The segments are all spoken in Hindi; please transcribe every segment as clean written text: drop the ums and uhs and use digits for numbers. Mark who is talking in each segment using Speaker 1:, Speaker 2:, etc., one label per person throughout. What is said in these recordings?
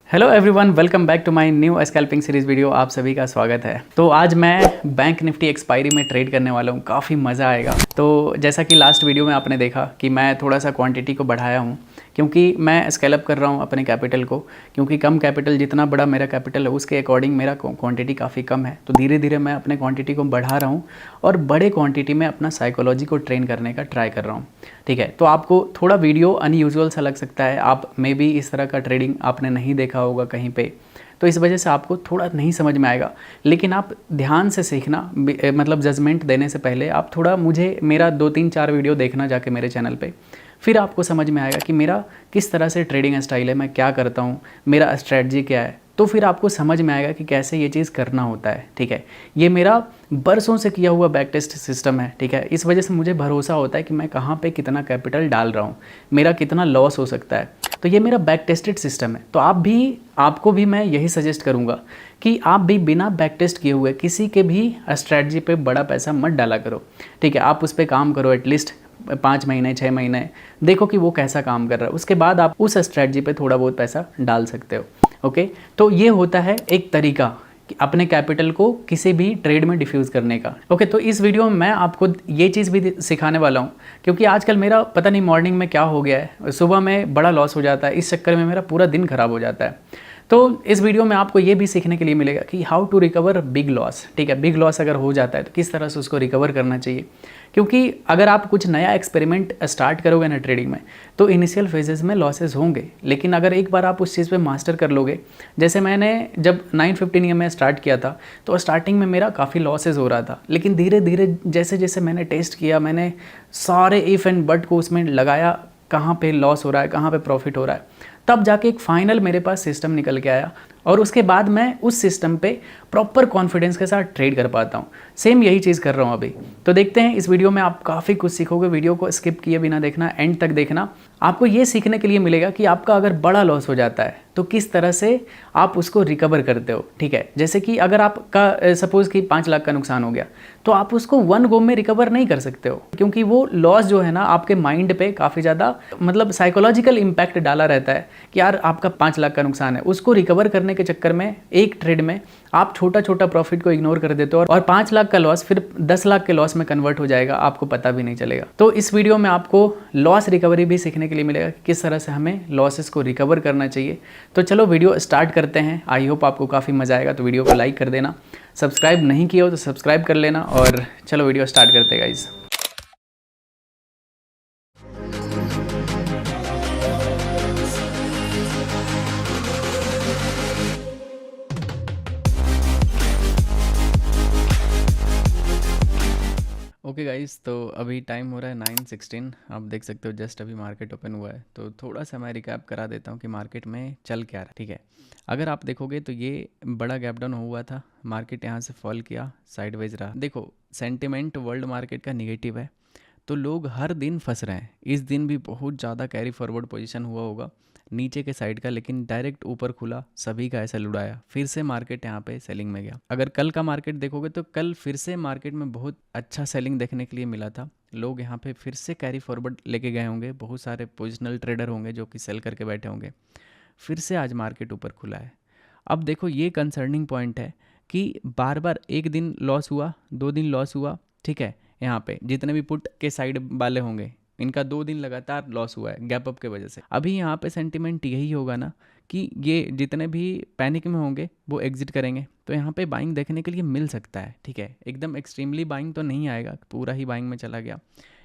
Speaker 1: Hello everyone, welcome back to my new scalping series video. आप सभी का स्वागत है। तो आज मैं बैंक निफ्टी एक्सपायरी में ट्रेड करने वाला हूँ। काफ़ी मज़ा आएगा। तो जैसा कि लास्ट वीडियो में आपने देखा कि मैं थोड़ा सा क्वांटिटी को बढ़ाया हूँ, क्योंकि मैं स्केल अप कर रहा हूँ अपने कैपिटल को। क्योंकि कम कैपिटल, जितना बड़ा मेरा कैपिटल है उसके अकॉर्डिंग मेरा क्वांटिटी काफ़ी कम है। तो धीरे धीरे मैं अपने क्वांटिटी को बढ़ा रहा हूँ और बड़े क्वांटिटी में अपना साइकोलॉजी को ट्रेन करने का ट्राई कर रहा हूँ। ठीक है, तो आपको थोड़ा वीडियो अनयूजुअल सा लग सकता है। आप मे बी इस तरह का ट्रेडिंग आपने नहीं देखा होगा कहीं पे, तो इस वजह से आपको थोड़ा नहीं समझ में आएगा। लेकिन आप ध्यान से सीखना, मतलब जजमेंट देने से पहले आप थोड़ा मुझे मेरा 2-3-4 वीडियो देखना जाके मेरे चैनल पे। फिर आपको समझ में आएगा कि मेरा किस तरह से ट्रेडिंग स्टाइल है, मैं क्या करता हूँ, मेरा स्ट्रेटजी क्या है। तो फिर आपको समझ में आएगा कि कैसे ये चीज़ करना होता है। ठीक है, ये मेरा बरसों से किया हुआ बैक टेस्ट सिस्टम है। ठीक है, इस वजह से मुझे भरोसा होता है कि मैं कहाँ पे कितना कैपिटल डाल रहा हूँ, मेरा कितना लॉस हो सकता है। तो ये मेरा बैक टेस्टेड सिस्टम है। तो आपको भी मैं यही सजेस्ट करूँगा कि आप भी बिना बैक टेस्ट किए हुए किसी के भी स्ट्रैटेजी पे बड़ा पैसा मत डाला करो। ठीक है, आप उस पर काम करो एटलीस्ट 5 महीने 6 महीने, देखो कि वो कैसा काम कर रहा है। उसके बाद आप उस स्ट्रैटेजी पे थोड़ा बहुत पैसा डाल सकते हो। ओके, तो ये होता है एक तरीका कि अपने कैपिटल को किसी भी ट्रेड में डिफ्यूज़ करने का। ओके, तो इस वीडियो में मैं आपको ये चीज़ भी सिखाने वाला हूँ, क्योंकि आजकल मेरा पता नहीं मॉर्निंग में क्या हो गया है, सुबह में बड़ा लॉस हो जाता है। इस चक्कर में मेरा पूरा दिन खराब हो जाता है। तो इस वीडियो में आपको ये भी सीखने के लिए मिलेगा कि how to recover big loss. ठीक है, बिग लॉस अगर हो जाता है तो किस तरह से उसको रिकवर करना चाहिए। क्योंकि अगर आप कुछ नया एक्सपेरिमेंट स्टार्ट करोगे ना ट्रेडिंग में, तो इनिशियल फेजेस में लॉसेस होंगे। लेकिन अगर एक बार आप उस चीज़ पे मास्टर कर लोगे, जैसे मैंने जब 915 EM में स्टार्ट किया था, तो स्टार्टिंग में मेरा काफ़ी लॉसेस हो रहा था। लेकिन धीरे धीरे जैसे जैसे मैंने टेस्ट किया, मैंने सारे इफ़ एंड बट को उसमें लगाया, कहाँ पे लॉस हो रहा है, कहाँ पे प्रॉफिट हो रहा है, तब जाके एक फाइनल मेरे पास सिस्टम निकल के आया। और उसके बाद मैं उस सिस्टम पे प्रॉपर कॉन्फिडेंस के साथ ट्रेड कर पाता हूँ। सेम यही चीज़ कर रहा हूँ अभी। तो देखते हैं, इस वीडियो में आप काफ़ी कुछ सीखोगे। वीडियो को स्किप किए बिना देखना, एंड तक देखना। आपको ये सीखने के लिए मिलेगा कि आपका अगर बड़ा लॉस हो जाता है तो किस तरह से आप उसको रिकवर करते हो। ठीक है, जैसे कि अगर आपका सपोज़ कि 5 लाख का नुकसान हो गया, तो आप उसको वन गो में रिकवर नहीं कर सकते हो, क्योंकि वो लॉस जो है ना आपके माइंड पे काफ़ी ज़्यादा मतलब साइकोलॉजिकल इम्पैक्ट डाला रहता है कि यार आपका 5 लाख का नुकसान है। उसको रिकवर करने के चक्कर में एक ट्रेड में आप छोटा छोटा प्रॉफिट को इग्नोर कर देते हो और 5 लाख का लॉस फिर 10 लाख के लॉस में कन्वर्ट हो जाएगा, आपको पता भी नहीं चलेगा। तो इस वीडियो में आपको लॉस रिकवरी भी सीखने के लिए मिलेगा कि किस तरह से हमें लॉसेस को रिकवर करना चाहिए। तो चलो वीडियो स्टार्ट करते हैं। आई होप आपको काफ़ी मज़ा आएगा। तो वीडियो को लाइक कर देना, सब्सक्राइब नहीं किया हो तो सब्सक्राइब कर लेना, और चलो वीडियो स्टार्ट करते हैं गाइज। ओके गाइस, तो अभी टाइम हो रहा है 9:16। आप देख सकते हो जस्ट अभी मार्केट ओपन हुआ है। तो थोड़ा सा मैं रिकैप करा देता हूँ कि मार्केट में चल क्या रहा है। ठीक है, अगर आप देखोगे तो ये बड़ा गैप डाउन हुआ था, मार्केट यहाँ से फॉल किया, साइडवेज रहा। देखो, सेंटिमेंट वर्ल्ड मार्केट का निगेटिव है, तो लोग हर दिन फंस रहे हैं। इस दिन भी बहुत ज़्यादा कैरी फॉरवर्ड पोजीशन हुआ होगा नीचे के साइड का, लेकिन डायरेक्ट ऊपर खुला, सभी का ऐसा लुढ़ाया, फिर से मार्केट यहाँ पे सेलिंग में गया। अगर कल का मार्केट देखोगे तो कल फिर से मार्केट में बहुत अच्छा सेलिंग देखने के लिए मिला था। लोग यहाँ पे फिर से कैरी फॉरवर्ड लेके गए होंगे, बहुत सारे पोजिशनल ट्रेडर होंगे जो कि सेल करके बैठे होंगे। फिर से आज मार्केट ऊपर खुला है। अब देखो, ये कंसर्निंग पॉइंट है कि बार बार एक दिन लॉस हुआ, 2 दिन लॉस हुआ। ठीक है, यहाँ पे जितने भी पुट के साइड वाले होंगे, इनका 2 दिन लगातार लॉस हुआ है गैप अप के वजह से। अभी यहाँ पे सेंटिमेंट यही होगा ना कि ये जितने भी पैनिक में होंगे वो एग्जिट करेंगे, तो यहाँ पे बाइंग देखने के लिए मिल सकता है। ठीक है, एकदम एक्सट्रीमली बाइंग तो नहीं आएगा, पूरा ही बाइंग में चला गया।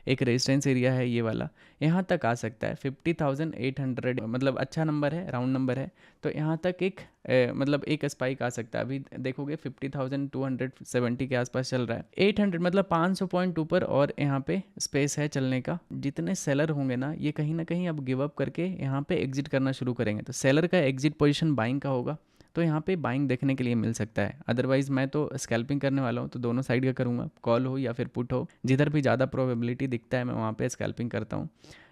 Speaker 1: एक रेजिस्टेंस एरिया है ये वाला, यहाँ तक आ सकता है 50,800, मतलब अच्छा नंबर है, राउंड नंबर है। तो यहाँ तक एक मतलब एक स्पाइक आ सकता है। अभी देखोगे 50,270 के आसपास चल रहा है। 800 मतलब 500 पॉइंट ऊपर और यहाँ पे स्पेस है चलने का। जितने सेलर होंगे ना, ये कहीं ना कहीं अब गिव अप करके यहाँ पे एग्जिट करना शुरू करेंगे। तो सेलर का एग्जिट पोजीशन बाइंग का होगा, तो यहाँ पे बाइंग देखने के लिए मिल सकता है। अदरवाइज मैं तो स्कैल्पिंग करने वाला हूँ, तो दोनों साइड का करूँगा, कॉल हो या फिर पुट हो, जिधर भी ज़्यादा प्रोबेबिलिटी दिखता है मैं वहाँ पे स्कैल्पिंग करता हूँ।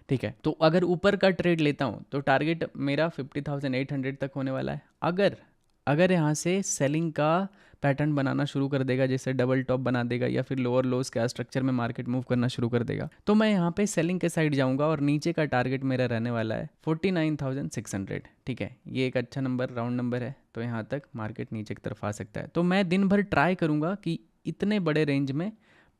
Speaker 1: ठीक है, तो अगर ऊपर का ट्रेड लेता हूँ तो टारगेट मेरा 50,800 तक होने वाला है। अगर यहाँ से सेलिंग का पैटर्न बनाना शुरू कर देगा, जैसे डबल टॉप बना देगा या फिर लोअर लोस का स्ट्रक्चर में मार्केट मूव करना शुरू कर देगा, तो मैं यहाँ पे सेलिंग के साइड जाऊँगा और नीचे का टारगेट मेरा रहने वाला है 49,600। ठीक है, ये एक अच्छा नंबर, राउंड नंबर है, तो यहाँ तक मार्केट नीचे की तरफ आ सकता है। तो मैं दिन भर ट्राई करूँगा कि इतने बड़े रेंज में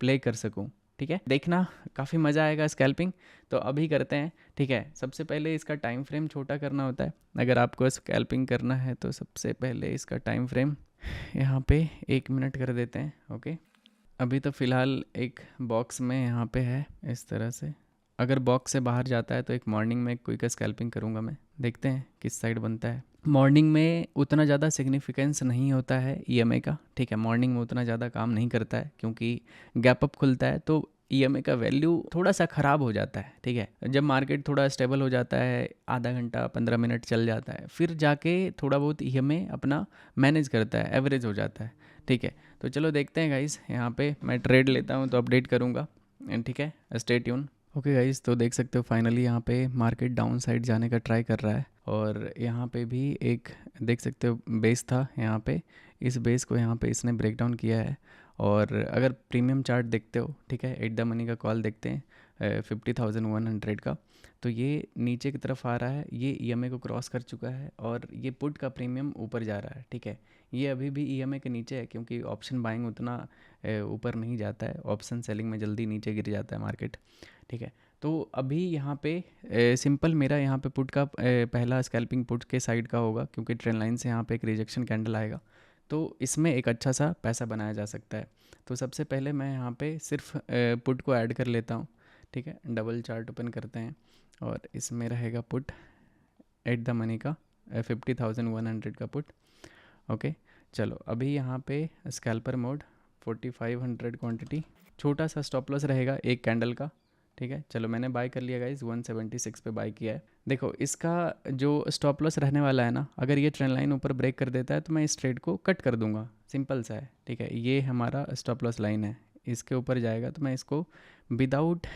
Speaker 1: प्ले कर सकूँ। ठीक है, देखना काफ़ी मज़ा आएगा स्कैल्पिंग। तो अभी करते हैं। ठीक है, सबसे पहले इसका टाइम फ्रेम छोटा करना होता है। अगर आपको स्कैल्पिंग करना है तो सबसे पहले इसका टाइम फ्रेम यहाँ पे 1 मिनट कर देते हैं। ओके, अभी तो फ़िलहाल एक बॉक्स में यहाँ पे है इस तरह से। अगर बॉक्स से बाहर जाता है तो एक मॉर्निंग में एक क्विक स्कैल्पिंग करूँगा मैं, देखते हैं किस साइड बनता है। मॉर्निंग में उतना ज़्यादा सिग्निफिकेंस नहीं होता है ईएमए का। ठीक है, मॉर्निंग में उतना ज़्यादा काम नहीं करता है क्योंकि गैप अप खुलता है तो ईएमए का वैल्यू थोड़ा सा ख़राब हो जाता है। ठीक है, जब मार्केट थोड़ा स्टेबल हो जाता है, आधा घंटा 15 मिनट चल जाता है, फिर जाके थोड़ा बहुत ईएमए अपना मैनेज करता है, एवरेज हो जाता है। ठीक है, तो चलो देखते हैं गाइस। यहाँ पे मैं ट्रेड लेता हूँ तो अपडेट करूँगा। ठीक है, स्टे ट्यून। ओके गाइस, तो देख सकते हो फाइनली यहाँ पे मार्केट डाउन साइड जाने का ट्राई कर रहा है और यहाँ पे भी एक देख सकते हो बेस था यहाँ पे, इस बेस को यहाँ पे इसने ब्रेक डाउन किया है। और अगर प्रीमियम चार्ट देखते हो, ठीक है, एट द मनी का कॉल देखते हैं 50,100 का, तो ये नीचे की तरफ आ रहा है, ये ईएमए को क्रॉस कर चुका है और ये पुट का प्रीमियम ऊपर जा रहा है। ठीक है, ये अभी भी ईएमए के नीचे है क्योंकि ऑप्शन बाइंग उतना ऊपर नहीं जाता है, ऑप्शन सेलिंग में जल्दी नीचे गिर जाता है मार्केट। ठीक है, तो अभी यहाँ पे सिंपल मेरा यहाँ पे पुट का पहला स्कैल्पिंग पुट के साइड का होगा क्योंकि ट्रेंड लाइन से यहाँ पे एक रिजेक्शन कैंडल आएगा, तो इसमें एक अच्छा सा पैसा बनाया जा सकता है। तो सबसे पहले मैं यहाँ पे सिर्फ पुट को ऐड कर लेता हूँ। ठीक है, डबल चार्ट ओपन करते हैं और इसमें रहेगा पुट एट द मनी का 50,100 का पुट। ओके, चलो अभी यहाँ पे स्कैल्पर मोड 4500 क्वांटिटी, छोटा सा स्टॉप लॉस रहेगा एक कैंडल का। ठीक है, चलो मैंने बाय कर लिया गाइस, 176 पे बाय किया है। देखो इसका जो स्टॉप लॉस रहने वाला है ना, अगर ये ट्रेंड लाइन ऊपर ब्रेक कर देता है तो मैं इस ट्रेड को कट कर दूंगा, सिंपल सा है। ठीक है, ये हमारा स्टॉप लॉस लाइन है, इसके ऊपर जाएगा तो मैं इसको विदाउट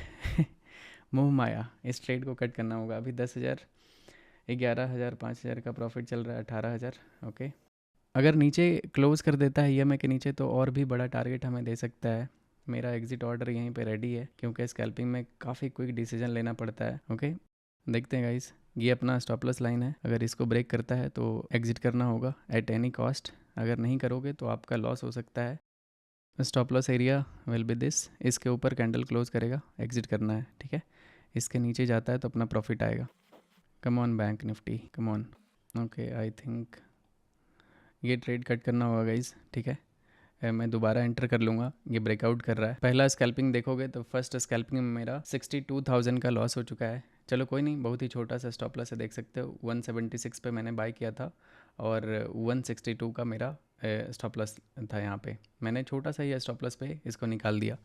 Speaker 1: मुँह माया इस ट्रेड को कट करना होगा। अभी 10,000, 11,000, 5,000 का प्रॉफिट चल रहा है, 18,000। ओके, अगर नीचे क्लोज कर देता है ईएमए के नीचे तो और भी बड़ा टारगेट हमें दे सकता है। मेरा एग्जिट ऑर्डर यहीं पे रेडी है क्योंकि स्कैल्पिंग में काफ़ी क्विक डिसीजन लेना पड़ता है। ओके, देखते हैं गाइस, ये अपना स्टॉप लॉस लाइन है, अगर इसको ब्रेक करता है तो एग्जिट करना होगा एट एनी कॉस्ट, अगर नहीं करोगे तो आपका लॉस हो सकता है। Stop loss area will be this, इसके ऊपर कैंडल क्लोज करेगा, एग्जिट करना है। ठीक है, इसके नीचे जाता है तो अपना प्रॉफिट आएगा। Come on bank Nifty, come on. Okay, I think ये ट्रेड कट करना होगा गाइज। ठीक है, मैं दोबारा एंटर कर लूँगा, ये ब्रेकआउट कर रहा है। पहला स्कैल्पिंग देखोगे तो फर्स्ट स्कैल्पिंग में मेरा 62,000 का लॉस हो चुका है। चलो कोई नहीं, बहुत ही छोटा सा स्टॉप लॉस है, देख सकते हो 176 पे मैंने बाय किया था और 162 का मेरा स्टॉप लॉस था। यहाँ पे मैंने छोटा सा ही स्टॉप लॉस पे इसको निकाल दिया।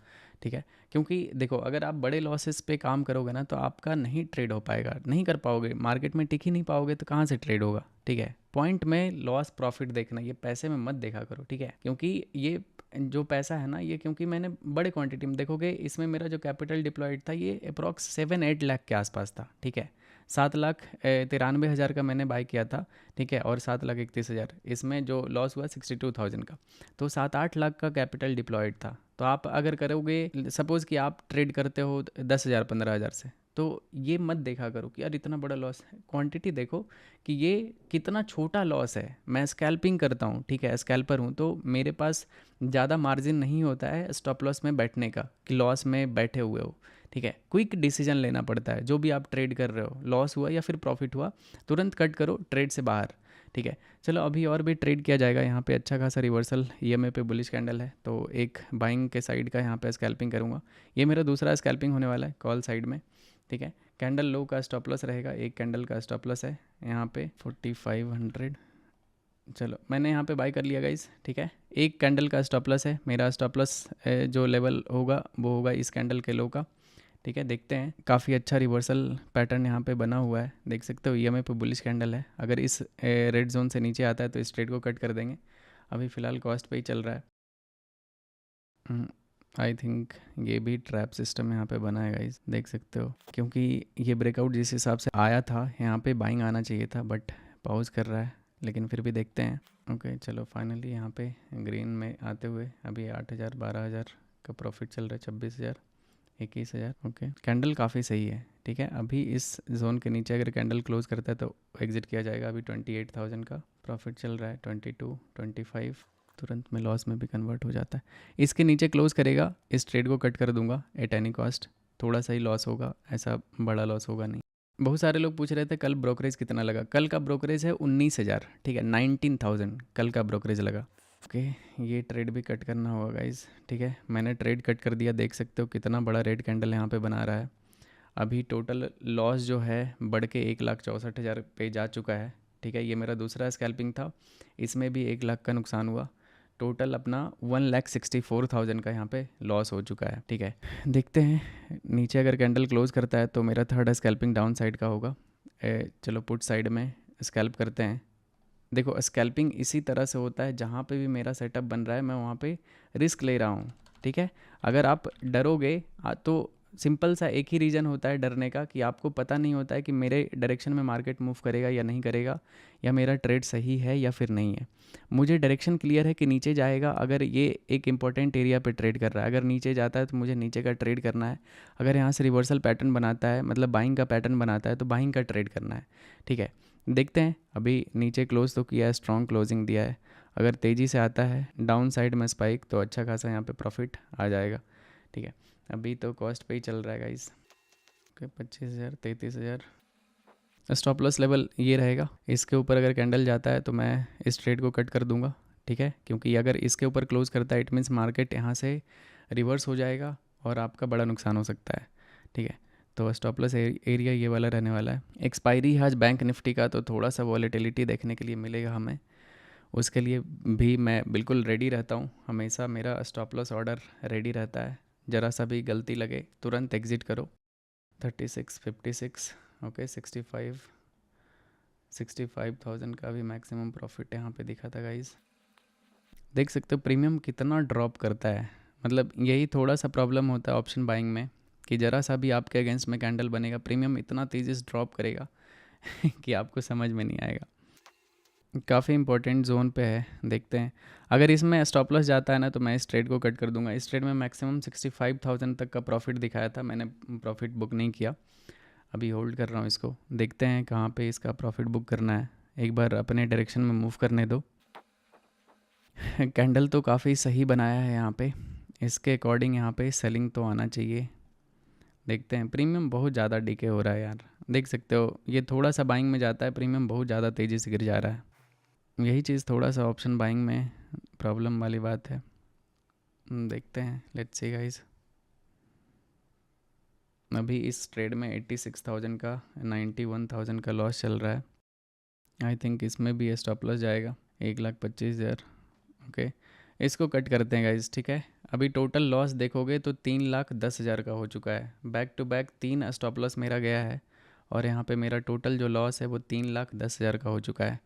Speaker 1: ठीक है, क्योंकि देखो अगर आप बड़े लॉसेस पे काम करोगे ना तो आपका नहीं ट्रेड हो पाएगा, नहीं कर पाओगे, मार्केट में टिक ही नहीं पाओगे तो कहाँ से ट्रेड होगा। ठीक है, पॉइंट में लॉस प्रॉफिट देखना, ये पैसे में मत देखा करो। ठीक है, क्योंकि ये जो पैसा है ना, ये क्योंकि मैंने बड़े क्वांटिटी में, देखोगे इसमें मेरा जो कैपिटल डिप्लॉयड था ये अप्रॉक्स 7-8 लाख के आसपास था। ठीक है, 7,93,000 का मैंने बाय किया था। ठीक है, और 7,31,000, इसमें जो लॉस हुआ 62,000 का, तो 7-8 लाख का कैपिटल डिप्लॉयड था। तो आप अगर करोगे, सपोज़ कि आप ट्रेड करते हो 10,000 15,000 से, तो ये मत देखा करो कि यार इतना बड़ा लॉस है, क्वांटिटी देखो कि ये कितना छोटा लॉस है। मैं स्कैल्पिंग करता हूँ, ठीक है, स्कैल्पर हूँ, तो मेरे पास ज़्यादा मार्जिन नहीं होता है स्टॉप लॉस में बैठने का कि लॉस में बैठे हुए हो। ठीक है, क्विक डिसीजन लेना पड़ता है, जो भी आप ट्रेड कर रहे हो, लॉस हुआ या फिर प्रॉफिट हुआ, तुरंत कट करो ट्रेड से बाहर। ठीक है, चलो अभी और भी ट्रेड किया जाएगा। यहाँ पे अच्छा खासा रिवर्सल ईएमए पे बुलिश कैंडल है, तो एक बाइंग के साइड का यहाँ पे स्कैल्पिंग करूँगा। ये मेरा दूसरा स्कैल्पिंग होने वाला है कॉल साइड में। ठीक है, कैंडल लो का स्टॉप लॉस रहेगा, एक कैंडल का स्टॉप लॉस है यहाँ पे 4500। चलो मैंने यहाँ पे बाय कर लिया गाइस। ठीक है, एक कैंडल का स्टॉप लॉस है, मेरा स्टॉप लॉस जो लेवल होगा वो होगा इस कैंडल के लो का। ठीक है, देखते हैं, काफ़ी अच्छा रिवर्सल पैटर्न यहाँ पे बना हुआ है, देख सकते हो ईएमए पे बुलिश कैंडल है। अगर इस रेड जोन से नीचे आता है तो इस ट्रेड को कट कर देंगे। अभी फ़िलहाल कॉस्ट पे ही चल रहा है। आई थिंक ये भी ट्रैप सिस्टम यहाँ पे बना है गाइस, देख सकते हो, क्योंकि ये ब्रेकआउट जिस हिसाब से आया था यहाँ पे बाइंग आना चाहिए था, बट पॉज कर रहा है। लेकिन फिर भी देखते हैं। ओके चलो फाइनली यहाँ पे ग्रीन में आते हुए अभी 8,000 12,000 का प्रॉफिट चल रहा है, 26,000 21,000। ओके कैंडल काफ़ी सही है, ठीक है। अभी इस जोन के नीचे अगर कैंडल क्लोज करता है तो एग्जिट किया जाएगा। अभी 28,000 का प्रॉफिट चल रहा है, 22 25 तुरंत में लॉस में भी कन्वर्ट हो जाता है। इसके नीचे क्लोज करेगा, इस ट्रेड को कट कर दूंगा एट एनी कॉस्ट। थोड़ा सा ही लॉस होगा, ऐसा बड़ा लॉस होगा नहीं। बहुत सारे लोग पूछ रहे थे कल ब्रोकरेज कितना लगा। कल का ब्रोकरेज है 19,000, ठीक है, 19,000 कल का ब्रोकरेज लगा। ओके ये ट्रेड भी कट करना होगा गाइज, ठीक है। मैंने ट्रेड कट कर दिया, देख सकते हो कितना बड़ा रेड कैंडल यहाँ पे बना रहा है। अभी टोटल लॉस जो है बढ़ के 1,64,000 पे जा चुका है, ठीक है। ये मेरा दूसरा स्कैल्पिंग था, इसमें भी 1 लाख का नुकसान हुआ। टोटल अपना 1,64,000 का यहाँ पे लॉस हो चुका है, ठीक है। देखते हैं नीचे अगर कैंडल क्लोज करता है तो मेरा थर्ड स्कैल्पिंग डाउन साइड का होगा। चलो पुट साइड में स्कैल्प करते हैं। देखो स्कैल्पिंग इसी तरह से होता है, जहाँ पे भी मेरा सेटअप बन रहा है मैं वहाँ पे रिस्क ले रहा हूँ, ठीक है। अगर आप डरोगे तो सिंपल सा एक ही रीज़न होता है डरने का, कि आपको पता नहीं होता है कि मेरे डायरेक्शन में मार्केट मूव करेगा या नहीं करेगा, या मेरा ट्रेड सही है या फिर नहीं है। मुझे डायरेक्शन क्लियर है कि नीचे जाएगा। अगर ये एक इंपॉर्टेंट एरिया पे ट्रेड कर रहा है, अगर नीचे जाता है तो मुझे नीचे का ट्रेड करना है। अगर यहाँ से रिवर्सल पैटर्न बनाता है, मतलब बाइंग का पैटर्न बनाता है, तो बाइंग का ट्रेड करना है, ठीक है। देखते हैं अभी नीचे क्लोज तो किया है, स्ट्रॉन्ग क्लोजिंग दिया है। अगर तेज़ी से आता है डाउन साइड में स्पाइक तो अच्छा खासा यहाँ पे प्रॉफिट आ जाएगा, ठीक है। अभी तो कॉस्ट पे ही चल रहा है guys. Okay 25,000 33,000 stop loss level ये रहेगा। इसके ऊपर अगर कैंडल जाता है तो मैं इस ट्रेड को कट कर दूंगा, ठीक है। क्योंकि अगर इसके ऊपर क्लोज करता है इट मीन्स मार्केट यहाँ से रिवर्स हो जाएगा और आपका बड़ा नुकसान हो सकता है, ठीक है। तो स्टॉप लॉस एरिया ये वाला रहने वाला है। एक्सपायरी आज बैंक निफ्टी का, तो थोड़ा सा वॉलेटिलिटी देखने के लिए मिलेगा हमें। उसके लिए भी मैं बिल्कुल रेडी रहता हूँ, हमेशा मेरा स्टॉप लॉस ऑर्डर रेडी रहता है। ज़रा सा भी गलती लगे तुरंत एग्ज़िट करो। 36 56 ओके 65,000 का भी मैक्सिमम प्रॉफिट यहाँ पे दिखा था गाइस। देख सकते हो प्रीमियम कितना ड्रॉप करता है। मतलब यही थोड़ा सा प्रॉब्लम होता है ऑप्शन बाइंग में, कि ज़रा सा भी आपके अगेंस्ट में कैंडल बनेगा, प्रीमियम इतना तेज़ी से ड्रॉप करेगा कि आपको समझ में नहीं आएगा। काफ़ी इंपॉर्टेंट जोन पे है, देखते हैं। अगर इसमें स्टॉप लॉस जाता है ना तो मैं इस ट्रेड को कट कर दूंगा। इस ट्रेड में मैक्सिमम 65,000 तक का प्रॉफिट दिखाया था, मैंने प्रॉफिट बुक नहीं किया, अभी होल्ड कर रहा हूँ इसको। देखते हैं कहाँ पे इसका प्रॉफिट बुक करना है, एक बार अपने डायरेक्शन में मूव करने दो। कैंडल तो काफ़ी सही बनाया है यहाँ पे, इसके अकॉर्डिंग यहाँ पे सेलिंग तो आना चाहिए। देखते हैं, प्रीमियम बहुत ज़्यादा डीके हो रहा है यार, देख सकते हो। ये थोड़ा सा बाइंग में जाता है, प्रीमियम बहुत ज़्यादा तेज़ी से गिर जा रहा है। यही चीज़ थोड़ा सा ऑप्शन बाइंग में प्रॉब्लम वाली बात है। देखते हैं, लेट्स सी गाइस। अभी इस ट्रेड में 86,000 का 91,000 का लॉस चल रहा है। आई थिंक इसमें भी स्टॉप लॉस जाएगा 1,25,000। ओके इसको कट करते हैं गाइस, ठीक है। अभी टोटल लॉस देखोगे तो 3,10,000 का हो चुका है। Back to back 3 stop loss मेरा गया है, और यहाँ पे मेरा टोटल जो लॉस है वो 3,10,000 का हो चुका है,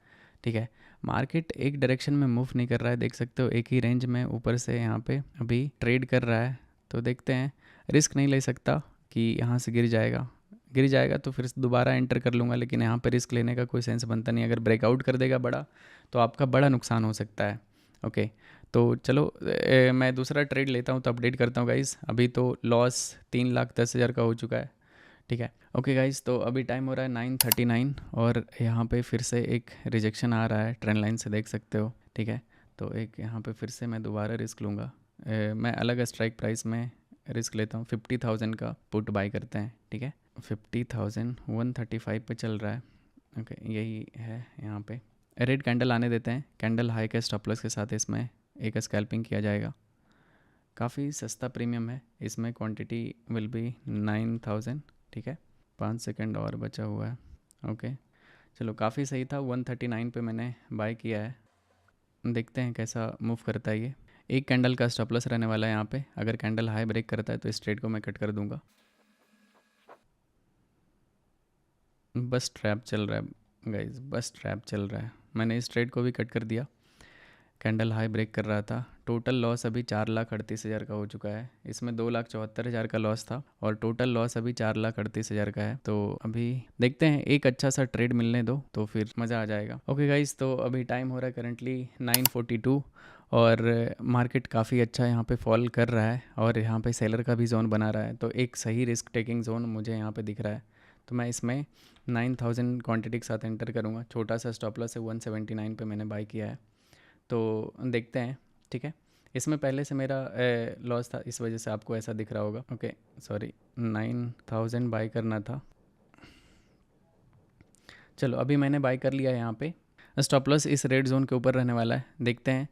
Speaker 1: ठीक है। मार्केट एक डायरेक्शन में मूव नहीं कर रहा है, देख सकते हो, एक ही रेंज में ऊपर से यहाँ पे अभी ट्रेड कर रहा है। तो देखते हैं, रिस्क नहीं ले सकता कि यहाँ से गिर जाएगा। गिर जाएगा तो फिर दोबारा एंटर कर लूँगा, लेकिन यहाँ पे रिस्क लेने का कोई सेंस बनता नहीं। अगर ब्रेकआउट कर देगा बड़ा तो आपका बड़ा नुकसान हो सकता है। ओके तो चलो मैं दूसरा ट्रेड लेता हूँ तो अपडेट करता हूँ गाइज़। अभी तो लॉस 3,10,000 का हो चुका है, ठीक है। ओके गाइज़ तो अभी टाइम हो रहा है 9:39 और यहाँ पे फिर से एक रिजेक्शन आ रहा है, ट्रेंड लाइन से देख सकते हो, ठीक है। तो एक यहाँ पे फिर से मैं दोबारा रिस्क लूँगा। मैं अलग स्ट्राइक प्राइस में रिस्क लेता हूँ। 50,000 का पुट बाई करते हैं, ठीक है। 50,000 135 पे चल रहा है। ओके यही है यहाँ पे। रेड कैंडल आने देते हैं, कैंडल हाई के स्टॉप लॉस के साथ इसमें एक स्कैल्पिंग किया जाएगा। काफ़ी सस्ता प्रीमियम है, इसमें क्वांटिटी विल बी 9,000, ठीक है। 5 सेकंड और बचा हुआ है। ओके चलो काफ़ी सही था, 139 पे मैंने बाय किया है। देखते हैं कैसा मूव करता है ये। एक कैंडल का स्टॉप लॉस रहने वाला है यहाँ पे। अगर कैंडल हाई ब्रेक करता है तो इस ट्रेड को मैं कट कर दूंगा। बस ट्रैप चल रहा है गाइज, बस ट्रैप चल रहा है। मैंने इस ट्रेड को भी कट कर दिया। कैंडल हाई ब्रेक कर रहा था, टोटल लॉस अभी 4,38,000 का हो चुका है। इसमें 2,74,000 का लॉस था और टोटल लॉस अभी 4,38,000 का है। तो अभी देखते हैं, एक अच्छा सा ट्रेड मिलने दो तो फिर मज़ा आ जाएगा। ओके गाइस, तो अभी टाइम हो रहा है करंटली 9:42 और मार्केट काफ़ी अच्छा यहाँ पे फॉल कर रहा है और यहाँ पे सेलर का भी जोन बना रहा है। तो एक सही रिस्क टेकिंग जोन मुझे यहाँ पे दिख रहा है। तो मैं इसमें 9,000 क्वांटिटी के साथ एंटर करूँगा। छोटा सा स्टॉप लॉस है 179 पे मैंने बाई किया है। तो देखते हैं, ठीक है। इसमें पहले से मेरा लॉस था, इस वजह से आपको ऐसा दिख रहा होगा। ओके सॉरी, 9,000 बाई करना था। चलो अभी मैंने बाई कर लिया है। यहाँ पे स्टॉप लॉस इस रेड जोन के ऊपर रहने वाला है। देखते हैं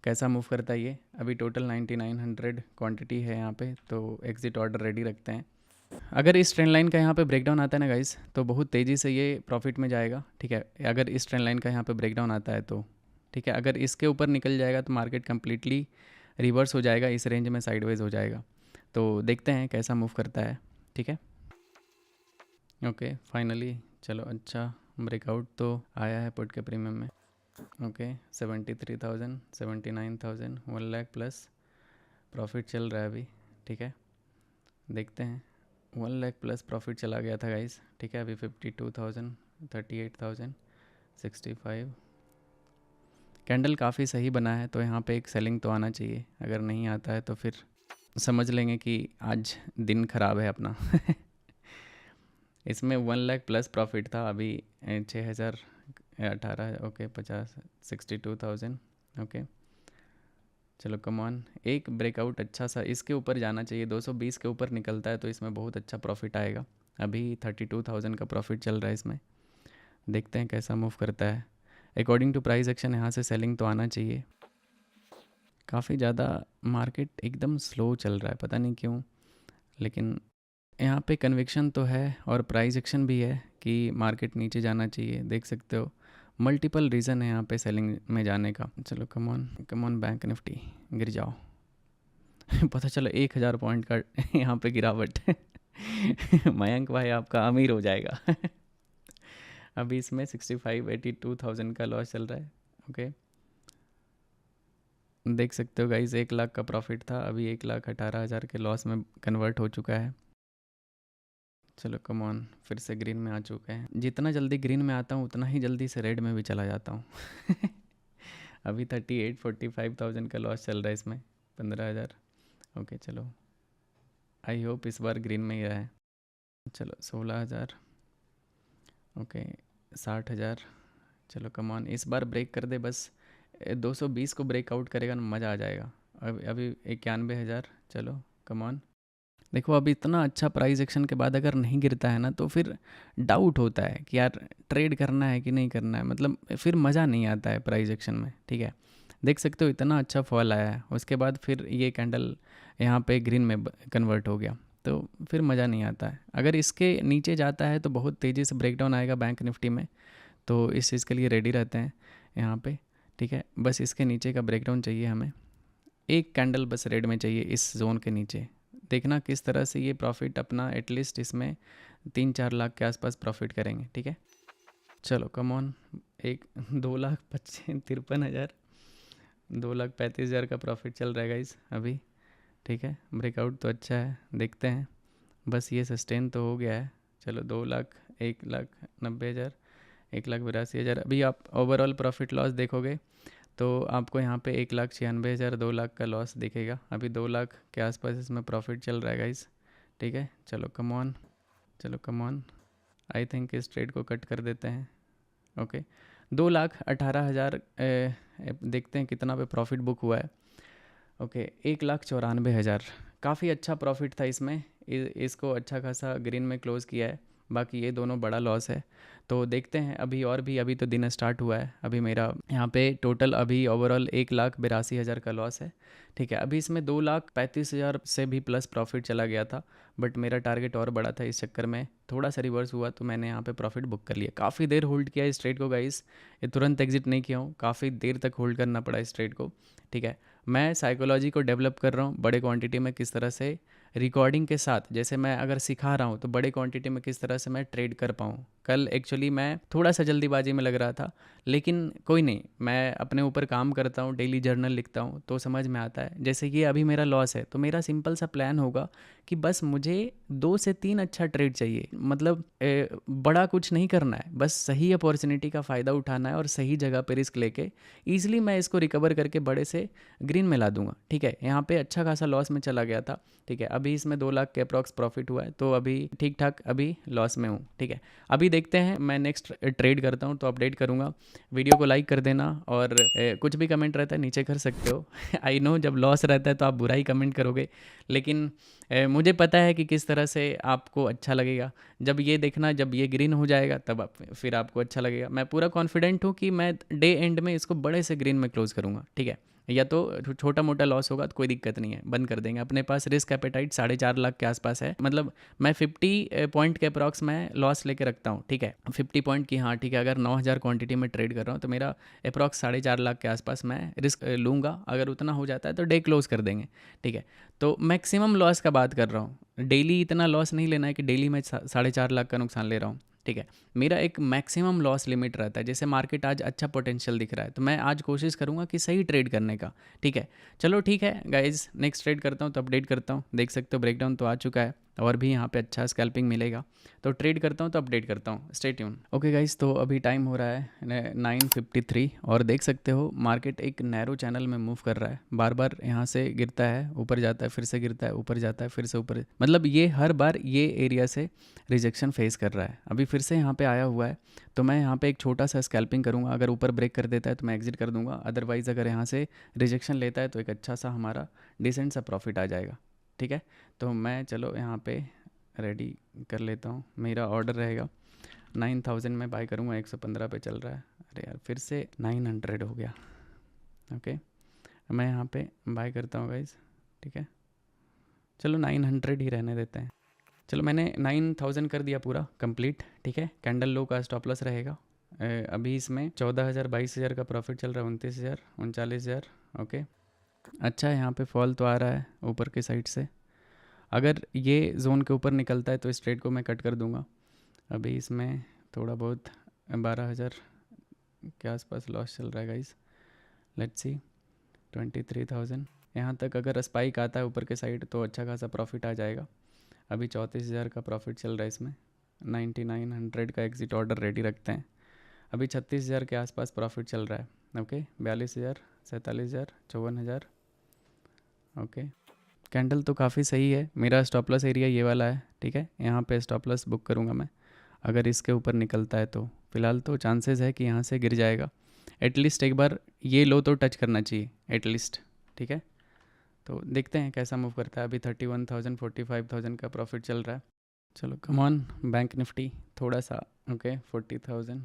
Speaker 1: कैसा मूव करता है ये। अभी टोटल 9,900 क्वांटिटी है यहाँ पे, तो एग्जिट ऑर्डर रेडी रखते हैं। अगर इस ट्रेंड लाइन का यहाँ पे ब्रेकडाउन आता है ना गाइस, तो बहुत तेज़ी से ये प्रॉफिट में जाएगा, ठीक है। अगर इस ट्रेंड लाइन का यहाँ पे ब्रेकडाउन आता है तो ठीक है। अगर इसके ऊपर निकल जाएगा तो मार्केट कम्प्लीटली रिवर्स हो जाएगा, इस रेंज में साइडवेज हो जाएगा। तो देखते हैं कैसा मूव करता है, ठीक है। ओके फाइनली चलो अच्छा ब्रेकआउट तो आया है पुट के प्रीमियम में। ओके 73,000, 79,000, 1 लाख प्लस प्रॉफिट चल रहा है अभी, ठीक है। देखते हैं, 1 लाख प्लस प्रॉफिट चला गया था गाइस, ठीक है। अभी 52,000, 38,000, 65। कैंडल काफ़ी सही बना है, तो यहाँ पे एक सेलिंग तो आना चाहिए। अगर नहीं आता है तो फिर समझ लेंगे कि आज दिन ख़राब है अपना। इसमें 1 लाख प्लस प्रॉफिट था। अभी 6,000, 18, ओके 50, 62,000। ओके चलो कम ऑन, एक ब्रेकआउट अच्छा सा इसके ऊपर जाना चाहिए। 220 के ऊपर निकलता है तो इसमें बहुत अच्छा प्रॉफिट आएगा। अभी 32,000 का प्रॉफिट चल रहा है इसमें। देखते हैं कैसा मूव करता है। अकॉर्डिंग टू प्राइस एक्शन यहाँ से सेलिंग तो आना चाहिए। काफ़ी ज़्यादा मार्केट एकदम स्लो चल रहा है, पता नहीं क्यों, लेकिन यहाँ पे कन्विक्शन तो है और प्राइस एक्शन भी है कि मार्केट नीचे जाना चाहिए। देख सकते हो मल्टीपल रीज़न है यहाँ पे सेलिंग में जाने का। चलो कम ऑन बैंक निफ्टी गिर जाओ। पता चला 1,000 पॉइंट का यहाँ पे गिरावट। मयंक भाई आपका अमीर हो जाएगा। अभी इसमें 82,000 का लॉस चल रहा है। ओके देख सकते हो गाइज, 1 लाख का प्रॉफिट था, अभी 1,18,000 के लॉस में कन्वर्ट हो चुका है। चलो कम ऑन, फिर से ग्रीन में आ चुके हैं। जितना जल्दी ग्रीन में आता हूँ उतना ही जल्दी से रेड में भी चला जाता हूँ। अभी 45,000 का लॉस चल रहा है इसमें, 15,000। ओके चलो, आई होप इस बार ग्रीन में ही रहा है। चलो 16,000, ओके 60,000। चलो कम ऑन, इस बार ब्रेक कर दे बस। 220 को ब्रेकआउट करेगा ना, मज़ा आ जाएगा। अभी 91,000। चलो कम ऑन। देखो अभी इतना अच्छा प्राइस एक्शन के बाद अगर नहीं गिरता है ना, तो फिर डाउट होता है कि यार ट्रेड करना है कि नहीं करना है। मतलब फिर मज़ा नहीं आता है प्राइस एक्शन में, ठीक है। देख सकते हो इतना अच्छा फॉल आया है, उसके बाद फिर ये कैंडल यहाँ पे ग्रीन में कन्वर्ट हो गया, तो फिर मज़ा नहीं आता है। अगर इसके नीचे जाता है तो बहुत तेज़ी से ब्रेकडाउन आएगा बैंक निफ्टी में, तो इस चीज़ के लिए रेडी रहते हैं यहाँ पे, ठीक है। बस इसके नीचे का ब्रेकडाउन चाहिए हमें, एक कैंडल बस रेड में चाहिए इस जोन के नीचे। देखना किस तरह से ये प्रॉफिट अपना एटलीस्ट इसमें 3-4 लाख के आसपास प्रॉफिट करेंगे, ठीक है। चलो कम ऑन, 2,53,000, 2,35,000 का प्रॉफिट चल रहा है गाइस अभी, ठीक है। ब्रेकआउट तो अच्छा है, देखते हैं बस ये सस्टेन तो हो गया है। चलो 2 लाख, 1,90,000, 1,82,000। अभी आप ओवरऑल प्रॉफिट लॉस देखोगे तो आपको यहाँ पे 1,96,000, 2 लाख का लॉस दिखेगा। अभी 2 लाख के आसपास इसमें प्रॉफिट चल रहा है गाइस, ठीक है। चलो कम ऑन, चलो कम ऑन, आई थिंक इस ट्रेड को कट कर देते हैं। ओके 2,18,000 देखते हैं कितना पे प्रॉफिट बुक हुआ है। ओके 1,94,000, काफ़ी अच्छा प्रॉफिट था इसमें। इसको अच्छा खासा ग्रीन में क्लोज़ किया है, बाकी ये दोनों बड़ा लॉस है। तो देखते हैं अभी और भी, अभी तो दिन स्टार्ट हुआ है। अभी मेरा यहाँ पे टोटल अभी ओवरऑल 1,82,000 का लॉस है, ठीक है। अभी इसमें 2,35,000 से भी प्लस प्रॉफिट चला गया था, बट मेरा टारगेट और बड़ा था, इस चक्कर में थोड़ा सा रिवर्स हुआ तो मैंने यहाँ पे प्रॉफिट बुक कर लिया। काफ़ी देर होल्ड किया इस ट्रेड को गाइस, ये तुरंत एग्जिट नहीं किया हूँ, काफ़ी देर तक होल्ड करना पड़ा इस ट्रेड को, ठीक है। मैं साइकोलॉजी को डेवलप कर रहा हूँ, बड़े क्वांटिटी में किस तरह से रिकॉर्डिंग के साथ, जैसे मैं अगर सिखा रहा हूँ तो बड़े क्वांटिटी में किस तरह से मैं ट्रेड कर पाऊँ, कल एक्चुअली मैं थोड़ा सा जल्दीबाजी में लग रहा था, लेकिन कोई नहीं, मैं अपने ऊपर काम करता हूँ, डेली जर्नल लिखता हूँ तो समझ में आता है। जैसे कि अभी मेरा लॉस है तो मेरा सिंपल सा प्लान होगा कि बस मुझे 2 से 3 अच्छा ट्रेड चाहिए, मतलब बड़ा कुछ नहीं करना है, बस सही अपॉर्चुनिटी का फ़ायदा उठाना है और सही जगह पे रिस्क लेके ईजिली मैं इसको रिकवर करके बड़े से ग्रीन में ला दूंगा। ठीक है, यहाँ पे अच्छा खासा लॉस में चला गया था। ठीक है, अभी इसमें 2 लाख के अप्रॉक्स प्रॉफिट हुआ है, तो अभी ठीक ठाक अभी लॉस में हूँ। ठीक है, अभी देखते हैं, मैं नेक्स्ट ट्रेड करता हूँ तो अपडेट करूँगा। वीडियो को लाइक कर देना और कुछ भी कमेंट रहता है नीचे कर सकते हो। आई नो जब लॉस रहता है तो आप बुरा ही कमेंट करोगे, लेकिन मुझे पता है कि किस तरह से आपको अच्छा लगेगा। जब ये देखना, जब ये ग्रीन हो जाएगा तब फिर आपको अच्छा लगेगा। मैं पूरा कॉन्फिडेंट हूँ कि मैं डे एंड में इसको बड़े से ग्रीन में क्लोज करूँगा। ठीक है, या तो छोटा मोटा लॉस होगा तो कोई दिक्कत नहीं है, बंद कर देंगे। अपने पास रिस्क एपेटाइट 4.5 लाख के आसपास है, मतलब मैं 50 पॉइंट के अप्रॉक्स मैं लॉस लेके रखता हूँ। ठीक है, 50 पॉइंट की, हाँ ठीक है, अगर 9,000 क्वांटिटी में ट्रेड कर रहा हूँ तो मेरा अप्रॉक्स 4.5 लाख के आसपास मैं रिस्क लूँगा। अगर उतना हो जाता है तो डे क्लोज कर देंगे। ठीक है, तो मैक्सिमम लॉस का बात कर रहा हूँ, डेली इतना लॉस नहीं लेना है कि डेली मैं 4.5 लाख का नुकसान ले रहा हूँ। ठीक है, मेरा एक मैक्सिमम लॉस लिमिट रहता है। जैसे मार्केट आज अच्छा पोटेंशियल दिख रहा है तो मैं आज कोशिश करूंगा कि सही ट्रेड करने का। ठीक है, चलो ठीक है गाइज, नेक्स्ट ट्रेड करता हूँ तो अपडेट करता हूँ। देख सकते हो ब्रेकडाउन तो आ चुका है और भी यहाँ पे अच्छा स्कैल्पिंग मिलेगा, तो ट्रेड करता हूँ तो अपडेट करता हूँ। Stay tune. ओके गाइज, तो अभी टाइम हो रहा है 9:53 और देख सकते हो मार्केट एक नैरो चैनल में मूव कर रहा है। बार बार यहाँ से गिरता है, ऊपर जाता है, फिर से गिरता है, ऊपर जाता है, फिर से ऊपर, मतलब ये हर बार ये एरिया से रिजेक्शन फेस कर रहा है। अभी फिर से यहाँ पे आया हुआ है तो मैं यहाँ पे एक छोटा सा स्कैल्पिंग करूँगा। अगर ऊपर ब्रेक कर देता है तो मैं एग्जिट कर दूंगा, अदरवाइज़ अगर यहाँ से रिजेक्शन लेता है तो एक अच्छा सा हमारा डिसेंट सा प्रॉफिट आ जाएगा। ठीक है, तो मैं चलो यहाँ पे रेडी कर लेता हूँ। मेरा ऑर्डर रहेगा 9,000 में बाय करूँगा, 115 पे चल रहा है। अरे यार फिर से 900 हो गया। ओके, मैं यहाँ पे बाय करता हूँ गाइज। ठीक है, चलो 900 ही रहने देते हैं। चलो मैंने 9,000 कर दिया पूरा कंप्लीट। ठीक है, कैंडल लो का स्टॉप लॉस रहेगा। अभी इसमें 14,000 22,000 का प्रॉफिट चल रहा है, 29,000 39,000। ओके, अच्छा यहाँ पे फॉल तो आ रहा है ऊपर के साइड से। अगर ये जोन के ऊपर निकलता है तो इस ट्रेड को मैं कट कर दूंगा। अभी इसमें थोड़ा बहुत 12,000 के आसपास लॉस चल रहा है गाइस। लेट्स सी 23,000 यहाँ तक अगर स्पाइक आता है ऊपर के साइड तो अच्छा खासा प्रॉफिट आ जाएगा। अभी 34,000 का प्रॉफिट चल रहा है इसमें, 9,900 का एग्जिट ऑर्डर रेडी रखते हैं। अभी 36,000 के आसपास प्रॉफिट चल रहा है। ओके, 42,000 47,000 54,000। ओके, कैंडल तो काफ़ी सही है। मेरा स्टॉप लॉस एरिया ये वाला है। ठीक है, यहाँ पे स्टॉप लॉस बुक करूँगा मैं। अगर इसके ऊपर निकलता है तो फ़िलहाल तो चांसेस है कि यहाँ से गिर जाएगा। एटलीस्ट एक बार ये लो तो टच करना चाहिए एटलीस्ट। ठीक है, तो देखते हैं कैसा मूव करता है। अभी 31,000 45,000 का प्रॉफिट चल रहा है। चलो कम ऑन बैंक निफ्टी थोड़ा सा। ओके 40,000।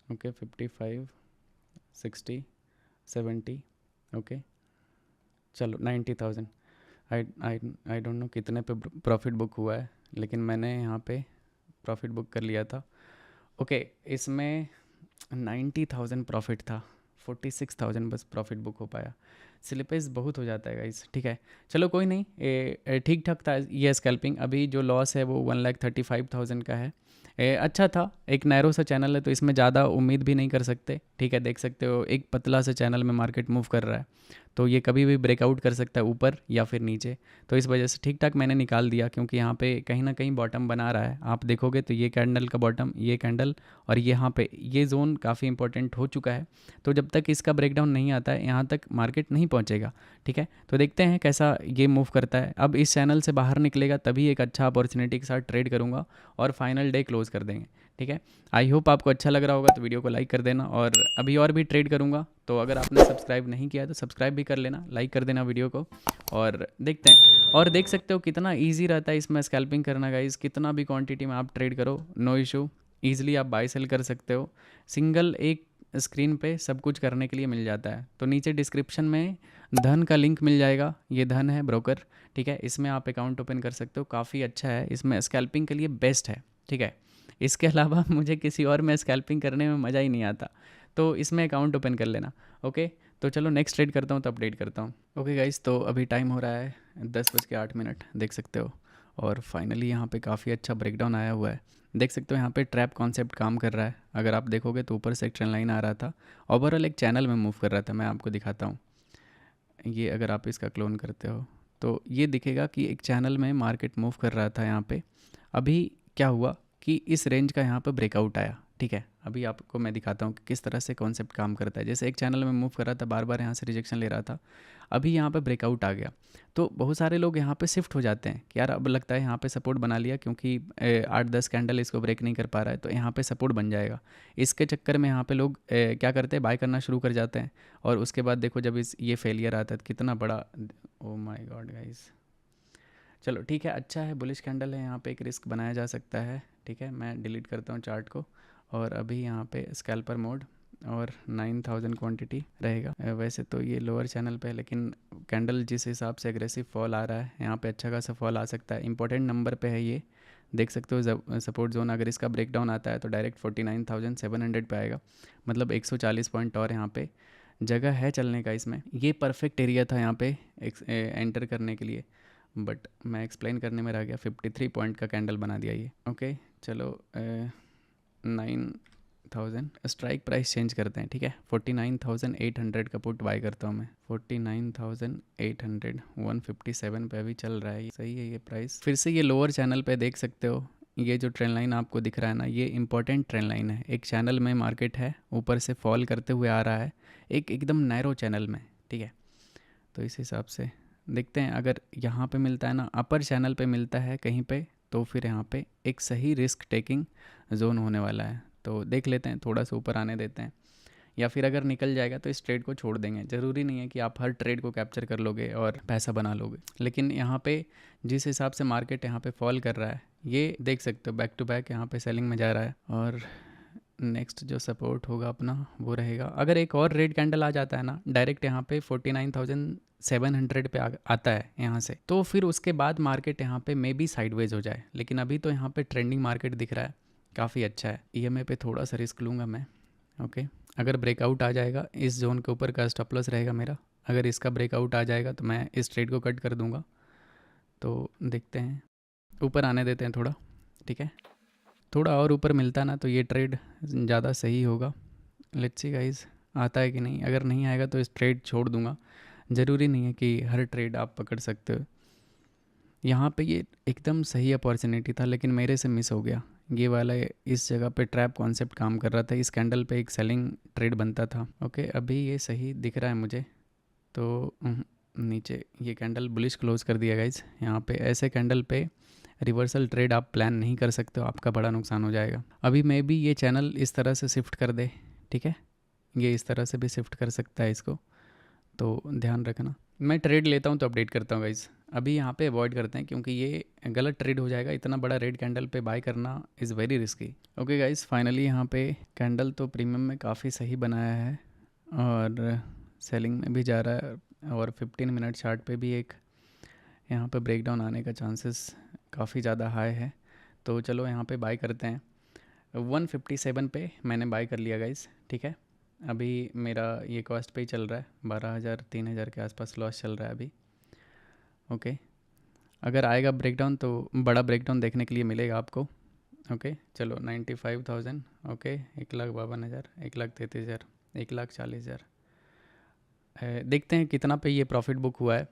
Speaker 1: ओके 55 60 70। ओके चलो 90,000। आई आई आई डोंट नो कितने पे प्रॉफिट बुक हुआ है, लेकिन मैंने यहाँ पे प्रॉफिट बुक कर लिया था। ओके, इसमें 90,000 प्रॉफिट था, 46,000 बस प्रॉफिट बुक हो पाया। स्लिपेज बहुत हो जाता है गाइस। ठीक है, चलो कोई नहीं, ठीक ठाक था ये स्कैल्पिंग। अभी जो लॉस है वो 1,35,000 का है। अच्छा था, एक नैरो सा चैनल है तो इसमें ज़्यादा उम्मीद भी नहीं कर सकते। ठीक है, देख सकते हो एक पतला सा चैनल में मार्केट मूव कर रहा है, तो ये कभी भी ब्रेकआउट कर सकता है ऊपर या फिर नीचे। तो इस वजह से ठीक ठाक मैंने निकाल दिया, क्योंकि यहाँ पे कहीं ना कहीं बॉटम बना रहा है। आप देखोगे तो ये कैंडल का बॉटम, ये कैंडल और यहाँ पे ये जोन काफ़ी इंपॉर्टेंट हो चुका है। तो जब तक इसका ब्रेकडाउन नहीं आता है यहाँ तक मार्केट नहीं पहुँचेगा। ठीक है, तो देखते हैं कैसा ये मूव करता है। अब इस चैनल से बाहर निकलेगा तभी एक अच्छा अपॉर्चुनिटी के साथ ट्रेड करूँगा और फाइनल डे क्लोज कर देंगे। ठीक है, आई होप आपको अच्छा लग रहा होगा, तो वीडियो को लाइक कर देना। और अभी और भी ट्रेड करूँगा, तो अगर आपने सब्सक्राइब नहीं किया तो सब्सक्राइब भी कर लेना, लाइक कर देना वीडियो को। और देखते हैं, और देख सकते हो कितना ईजी रहता है इसमें स्कैल्पिंग करना गाइस। कितना भी क्वांटिटी में आप ट्रेड करो, नो इशू, ईजिली आप बाय सेल कर सकते हो। सिंगल एक स्क्रीन पे सब कुछ करने के लिए मिल जाता है। तो नीचे डिस्क्रिप्शन में धन का लिंक मिल जाएगा, ये धन है ब्रोकर। ठीक है, इसमें आप अकाउंट ओपन कर सकते हो, काफ़ी अच्छा है, इसमें स्कैल्पिंग के लिए बेस्ट है। ठीक है, इसके अलावा मुझे किसी और में स्कैल्पिंग करने में मज़ा ही नहीं आता, तो इसमें अकाउंट ओपन कर लेना। ओके, तो चलो नेक्स्ट ट्रेड करता हूँ तो अपडेट करता हूँ। ओके गाइस, तो अभी टाइम हो रहा है 10:08, देख सकते हो। और फाइनली यहाँ पे काफ़ी अच्छा ब्रेकडाउन आया हुआ है। देख सकते हो यहाँ पे ट्रैप कॉन्सेप्ट काम कर रहा है। अगर आप देखोगे तो ऊपर से एक ट्रेंड लाइन आ रहा था, ओवरऑल एक चैनल में मूव कर रहा था। मैं आपको दिखाता हूँ, ये अगर आप इसका क्लोन करते हो तो ये दिखेगा कि एक चैनल में मार्केट मूव कर रहा था यहाँ पे। अभी क्या हुआ कि इस रेंज का यहाँ पे ब्रेकआउट आया, ठीक है। अभी आपको मैं दिखाता हूँ कि किस तरह से कॉन्सेप्ट काम करता है। जैसे एक चैनल में मूव कर रहा था, बार बार यहाँ से रिजेक्शन ले रहा था, अभी यहाँ पे ब्रेकआउट आ गया। तो बहुत सारे लोग यहाँ पे शिफ्ट हो जाते हैं कि यार अब लगता है यहाँ पे सपोर्ट बना लिया, क्योंकि 8-10 कैंडल इसको ब्रेक नहीं कर पा रहा है, तो यहाँ पे सपोर्ट बन जाएगा। इसके चक्कर में यहाँ पे लोग क्या करते हैं, बाय करना शुरू कर जाते हैं। और उसके बाद देखो जब ये फेलियर आता है तो कितना बड़ा, ओ माय गॉड गाइस। चलो ठीक है, अच्छा है, बुलिश कैंडल है, यहाँ पे एक रिस्क बनाया जा सकता है, ठीक है। मैं डिलीट करता हूँ चार्ट को, और अभी यहाँ पे स्कैल्पर मोड और 9000 क्वांटिटी रहेगा। वैसे तो ये लोअर चैनल पे है, लेकिन कैंडल जिस हिसाब से एग्रेसिव फॉल आ रहा है, यहाँ पे अच्छा खासा फॉल आ सकता है। इंपॉर्टेंट नंबर पे है ये, देख सकते हो सपोर्ट जोन। अगर इसका ब्रेकडाउन आता है तो डायरेक्ट 49,700 पे आएगा, मतलब 140 पॉइंट और यहाँ पे जगह है चलने का। इसमें ये परफेक्ट एरिया था यहाँ पे एंटर करने के लिए, बट मैं एक्सप्लेन करने में रह गया। 53 पॉइंट का कैंडल बना दिया ये। ओके चलो 9000 स्ट्राइक प्राइस चेंज करते हैं, ठीक है। 49,800 का पुट बाय करता हूँ मैं। 49,800 157 पे अभी चल रहा है, सही है ये प्राइस। फिर से ये लोअर चैनल पे देख सकते हो, ये जो ट्रेंड लाइन आपको दिख रहा है ना, ये इंपॉर्टेंट ट्रेंड लाइन है। एक चैनल में मार्केट है, ऊपर से फॉल करते हुए आ रहा है, एक एकदम नैरो चैनल में, ठीक है। तो इस हिसाब से देखते हैं, अगर यहाँ पे मिलता है ना, अपर चैनल पे मिलता है कहीं पे, तो फिर यहाँ पे एक सही रिस्क टेकिंग जोन होने वाला है। तो देख लेते हैं, थोड़ा सा ऊपर आने देते हैं, या फिर अगर निकल जाएगा तो इस ट्रेड को छोड़ देंगे। ज़रूरी नहीं है कि आप हर ट्रेड को कैप्चर कर लोगे और पैसा बना लोगे, लेकिन यहाँ पे जिस हिसाब से मार्केट यहाँ पे फॉल कर रहा है, ये देख सकते हो बैक टू बैक यहाँ पे सेलिंग में जा रहा है। और नेक्स्ट जो सपोर्ट होगा अपना वो रहेगा, अगर एक और रेड कैंडल आ जाता है ना डायरेक्ट यहाँ पे 49,700 पे आता है यहाँ से, तो फिर उसके बाद मार्केट यहाँ पे मे बी साइडवेज हो जाए। लेकिन अभी तो यहाँ पे ट्रेंडिंग मार्केट दिख रहा है, काफ़ी अच्छा है। ईएमए पे थोड़ा सा रिस्क लूँगा मैं, ओके। अगर ब्रेकआउट आ जाएगा, इस जोन के ऊपर का स्टॉप लॉस रहेगा मेरा। अगर इसका ब्रेकआउट आ जाएगा तो मैं इस ट्रेड को कट कर दूँगा। तो देखते हैं, ऊपर आने देते हैं थोड़ा, ठीक है। थोड़ा और ऊपर मिलता ना तो ये ट्रेड ज़्यादा सही होगा। लेट्स सी गाइस, आता है कि नहीं। अगर नहीं आएगा तो इस ट्रेड छोड़ दूंगा। ज़रूरी नहीं है कि हर ट्रेड आप पकड़ सकते हो। यहाँ पे ये एकदम सही अपॉर्चुनिटी था, लेकिन मेरे से मिस हो गया। ये वाला इस जगह पे ट्रैप कॉन्सेप्ट काम कर रहा था, इस कैंडल पे एक सेलिंग ट्रेड बनता था। ओके अभी ये सही दिख रहा है मुझे। तो नीचे ये कैंडल बुलिश क्लोज कर दिया गाइस। यहाँ पे ऐसे कैंडल पे रिवर्सल ट्रेड आप प्लान नहीं कर सकते हो, आपका बड़ा नुकसान हो जाएगा। अभी मे बी ये चैनल इस तरह से शिफ्ट कर दे, ठीक है। ये इस तरह से भी शिफ्ट कर सकता है इसको, तो ध्यान रखना। मैं ट्रेड लेता हूँ तो अपडेट करता हूँ गाइस। अभी यहाँ पे अवॉइड करते हैं, क्योंकि ये गलत ट्रेड हो जाएगा। इतना बड़ा रेड कैंडल पे बाय करना is very risky. Okay guys, finally यहाँ पे कैंडल तो प्रीमियम में काफ़ी सही बनाया है और सेलिंग में भी जा रहा है, और 15 मिनट चार्ट पे भी एक यहाँ पे ब्रेकडाउन आने का चांसेस काफ़ी ज़्यादा हाई है। तो चलो यहाँ पे बाय करते हैं। 157 पे मैंने बाय कर लिया गाइस, ठीक है। अभी मेरा ये कॉस्ट पे ही चल रहा है, 12,000-3,000 के आसपास लॉस चल रहा है अभी, ओके। अगर आएगा ब्रेकडाउन तो बड़ा ब्रेकडाउन देखने के लिए मिलेगा आपको, ओके। चलो 95,000, ओके। 1,52,000, 1,33,000, 1,40,000, देखते हैं कितना पे ये प्रॉफिट बुक हुआ है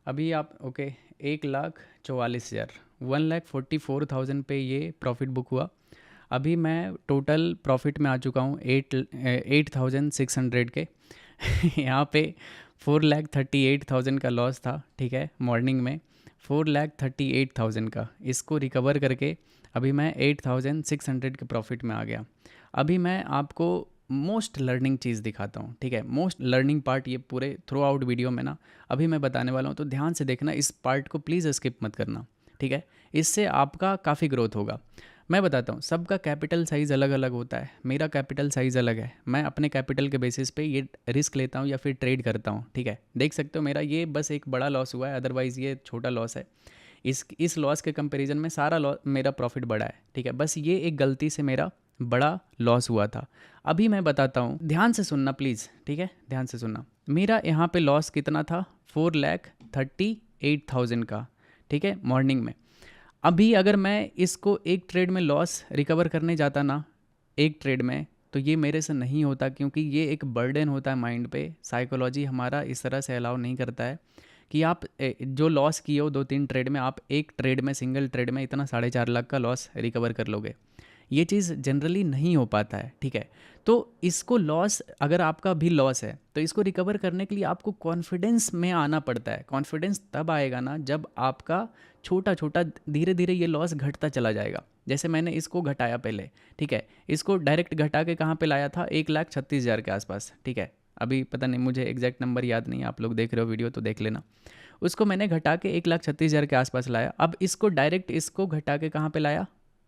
Speaker 1: अभी आप, ओके। 1,44,000, 1,44,000 पे ये प्रॉफिट बुक हुआ। अभी मैं टोटल प्रॉफिट में आ चुका हूँ 8,600 के यहाँ पे 4,38,000 का लॉस था, ठीक है। मॉर्निंग में 4,38,000 का, इसको रिकवर करके अभी मैं 8,600 के प्रॉफिट में आ गया। अभी मैं आपको मोस्ट लर्निंग चीज़ दिखाता हूँ, ठीक है। मोस्ट लर्निंग पार्ट ये पूरे थ्रू आउट वीडियो में ना अभी मैं बताने वाला हूँ, तो ध्यान से देखना। इस पार्ट को प्लीज़ स्किप मत करना, ठीक है। इससे आपका काफ़ी ग्रोथ होगा। मैं बताता हूँ, सबका कैपिटल साइज़ अलग अलग होता है। मेरा कैपिटल साइज़ अलग है। मैं अपने कैपिटल के बेसिस पे ये रिस्क लेता हूँ या फिर ट्रेड करता हूँ, ठीक है। देख सकते हो मेरा ये बस एक बड़ा लॉस हुआ है, अदरवाइज़ ये छोटा लॉस है। इस लॉस के कंपैरिजन में सारा लॉस मेरा प्रॉफिट बड़ा है, ठीक है। बस ये एक गलती से मेरा बड़ा लॉस हुआ था। अभी मैं बताता हूँ, ध्यान से सुनना प्लीज़, ठीक है। ध्यान से सुनना। मेरा यहाँ पे लॉस कितना था, 4,38,000 का, ठीक है, मॉर्निंग में। अभी अगर मैं इसको एक ट्रेड में लॉस रिकवर करने जाता ना, एक ट्रेड में, तो ये मेरे से नहीं होता, क्योंकि ये एक बर्डन होता है माइंड पे। साइकोलॉजी हमारा इस तरह से अलाउ नहीं करता है कि आप जो लॉस किए हो 2-3 ट्रेड में, आप एक ट्रेड में, सिंगल ट्रेड में इतना 4.5 लाख का लॉस रिकवर कर लोगे। ये चीज़ जनरली नहीं हो पाता है, ठीक है। तो इसको लॉस, अगर आपका भी लॉस है तो इसको रिकवर करने के लिए आपको कॉन्फिडेंस में आना पड़ता है। कॉन्फिडेंस तब आएगा ना जब आपका छोटा छोटा धीरे धीरे ये लॉस घटता चला जाएगा। जैसे मैंने इसको घटाया पहले, ठीक है, इसको डायरेक्ट घटा के कहाँ पे लाया था, 1,36,000 के आसपास, ठीक है। अभी पता नहीं, मुझे एग्जैक्ट नंबर याद नहीं है, आप लोग देख रहे हो वीडियो तो देख लेना। उसको मैंने घटा के 1,36,000 के आसपास लाया। अब इसको डायरेक्ट इसको घटा के कहाँ पे लाया,